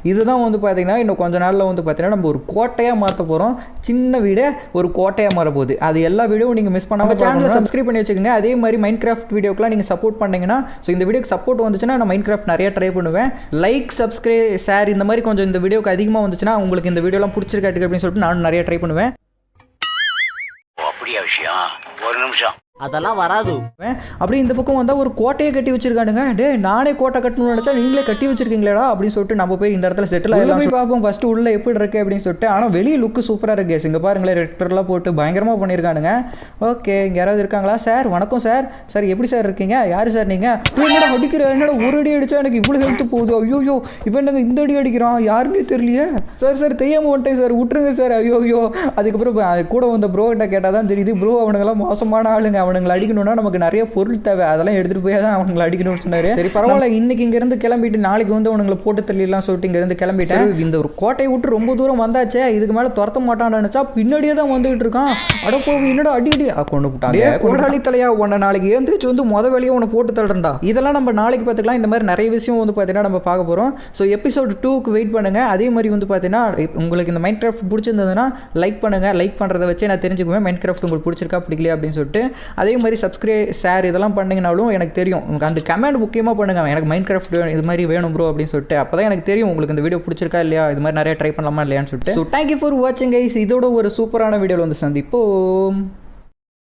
இதுதான் வந்து பார்த்தீங்கன்னா இன்னும் கொஞ்ச நாளில் வந்து பார்த்தீங்கன்னா நம்ம ஒரு கோட்டையாக மாற்ற போகிறோம். சின்ன வீடு ஒரு கோட்டையாக மாற போகுது. அது எல்லா வீடியோவும் நீங்கள் மிஸ் பண்ணாமல் சேனலை சப்ஸ்கிரைப் பண்ணி வச்சுக்கோங்க. அதே மாதிரி மைண்ட் கிராஃப்ட் வீடியோக்கெலாம் நீங்கள் சப்போர்ட் பண்ணிங்கன்னா, ஸோ இந்த வீடியோக்கு சப்போர்ட் வந்துச்சுன்னா நான் மைண்ட் கிராஃப்ட் நிறைய ட்ரை பண்ணுவேன். லைக், சப்ஸ்கிரைப், ஷேர் இந்த மாதிரி கொஞ்சம் இந்த வீடியோக்கு அதிகமாக வந்துச்சுன்னா உங்களுக்கு இந்த வீடியோலாம் பிடிச்சிருக்காட்டு அப்படின்னு சொல்லிட்டு நானும் நிறைய ட்ரை பண்ணுவேன். அப்படியா விஷயம்? ஒரு நிமிஷம், அதெல்லாம் வராது. அப்படி இந்த பக்கம் வந்தால் ஒரு கோட்டையை கட்டி வச்சிருக்கானுங்க. டே நானே கோட்டை கட்டணும்னு நினச்சா நீங்களே கட்டி வச்சிருக்கீங்களா அப்படின்னு சொல்லிட்டு நம்ம போய் இந்த இடத்துல செட்டில் ஆகலாம். போய் பார்ப்போம் ஃபஸ்ட்டு உள்ளே எப்படி இருக்கு அப்படின்னு சொல்லிட்டு. ஆனால் வெளியே லுக்கு சூப்பராக இருக்கு. இங்கே பாருங்களேன், ரெக்டர்லாம் போட்டு பயங்கரமாக பண்ணியிருக்கானுங்க. ஓகே, இங்கே யாராவது இருக்காங்களா? சார் வணக்கம் சார். சார் எப்படி சார் இருக்கீங்க? யார் சார் நீங்கள்? என்னடா அடிக்கிற, என்னடா ஒரு அடி அடித்தா எனக்கு இவ்வளோ ஹெல்த்து போகுது. ஐயோ, இவன் என்னங்க இந்த அடி அடிக்கிறான், யாருன்னே தெரியலையே. சார் தெரியாமல் வந்துட்டேன் சார், விட்டுருங்க சார். ஐயோ. அதுக்கப்புறம் கூட வந்த ப்ரோ கிட்ட கேட்டால் தான் தெரியுது, ப்ரோ அவனுங்கெல்லாம் மோசமான ஆளுங்க, அவனுங்களை அடிக்கணும்னா நமக்கு நிறைய பொருள் தேவை, அதெல்லாம் எடுத்துகிட்டு போய் தான் அவங்களை அடிக்கணும்னு சொன்னார். சரி பரவாயில்ல, இன்னைக்கு இங்கேருந்து கிளம்பிட்டு நாளைக்கு வந்து அவனுங்களை போட்டு தள்ளிடலாம் சொல்லிட்டு இங்கேருந்து கிளம்பிட்டேன். இந்த ஒரு கோட்டையை விட்டு ரொம்ப தூரம் வந்தாச்சே, இதுக்கு மேலே துரத்த மாட்டான்னு நினச்சா பின்னாடியே தான் வந்துகிட்டு இருக்கான். அடப்போவி, என்னடா அடி கொண்டு விட்டாங்க. கொண்டாளி தலையா, உன்னை நாளைக்கு எழுந்திரிச்சு வந்து வேலையை உன்னை போட்டு தள்ளுறா. இதெல்லாம் நம்ம நாளைக்கு பார்த்துக்கலாம். இந்த மாதிரி நிறைய விஷயம் வந்து பார்த்தீங்கன்னா நம்ம பார்க்க போகிறோம். ஸோ எபிசோட் 2க்கு வெயிட் பண்ணுங்கள். அதே மாதிரி வந்து பார்த்தீங்கன்னா உங்களுக்கு இந்த மைண்ட் கிராஃப்ட் பிடிச்சிருந்ததுன்னா லைக் பண்ணுங்கள். லைக் பண்ணுறதை வச்சு நான் தெரிஞ்சுக்குவேன் மைண்ட் கிராஃப்ட் உங்களுக்கு பிடிச்சிருக்கா பிடிக்கலையா அப்படின்னு சொல்லிட்டு. அதே மாதிரி சப்ஸ்கிரைப், ஷேர் இதெல்லாம் பண்ணிங்கனாலும் எனக்கு தெரியும். அந்த கமெண்ட் முக்கியமாக பண்ணுங்கள், எனக்கு மைண்ட் கிராஃப்ட் இது மாதிரி வேணும் ப்ரோ அப்படின்னு சொல்லிட்டு. அப்போ தான் எனக்கு தெரியும் உங்களுக்கு இந்த வீடியோ பிடிச்சிருக்கா இல்லையா, இது மாதிரி நிறைய ட்ரை பண்ணலாமா இல்லையான்னு சொல்லிட்டு. ஸோ தேங்க்யூ ஃபார் வாட்சிங் கைஸ். இதோட ஒரு சூப்பரான வீடியோவில் வந்து சந்திப்போம்.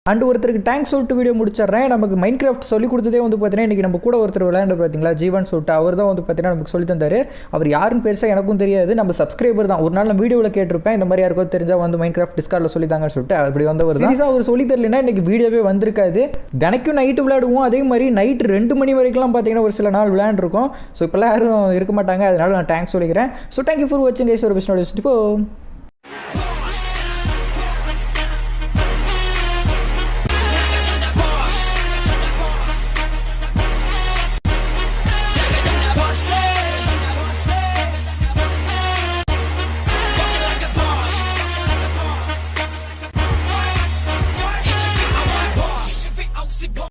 அண்ட் ஒருத்தருக்கு தேங்க்ஸ் சொல்லிட்டு வீடியோ முடிச்சிடுறேன். நமக்கு மைண்ட் கிராஃப்ட் சொல்லி கொடுத்ததே வந்து பார்த்தீங்கன்னா இன்றைக்கி நம்ம கூட ஒருத்தர் விளையாண்டு பார்த்தீங்களா, ஜீவன் சொல்லிட்டு. அவர் தான் வந்து பார்த்தீங்கன்னா நமக்கு சொல்லி தந்தார். அவர் யாருன்னு பெருசாக எனக்கும் தெரியாது, நம்ம சப்ஸ்கிரைபர் தான். ஒரு நாள் நான் வீடியோவில் கேட்டிருப்பேன், இந்த மாதிரி யாருக்கோ தெரிஞ்சால் வந்து மைண்ட் கிராஃப்ட் டிஸ்கார்டில் சொல்லி தாங்கன்னு சொல்லிட்டு. அப்படி வந்தவர் தான். அவர் சொல்லி தரலைன்னா இன்றைக்கி வீடியோவே வந்திருக்காது. தினைக்கும் நைட்டு விளையாடுவோம். அதே மாதிரி நைட்டு 2 மணி வரைக்கும்லாம் பார்த்தீங்கன்னா ஒரு சில நாள் விளையாண்டுருக்கோம். ஸோ இப்போல்லாம் யாரும் இருக்க மாட்டாங்க, அதனால நான் தேங்க்ஸ் சொல்லிக்கிறேன். ஸோ தேங்க்யூ ஃபார் வாட்சிங் கைஸ். ஒரு பிஸ்னோட இப்போ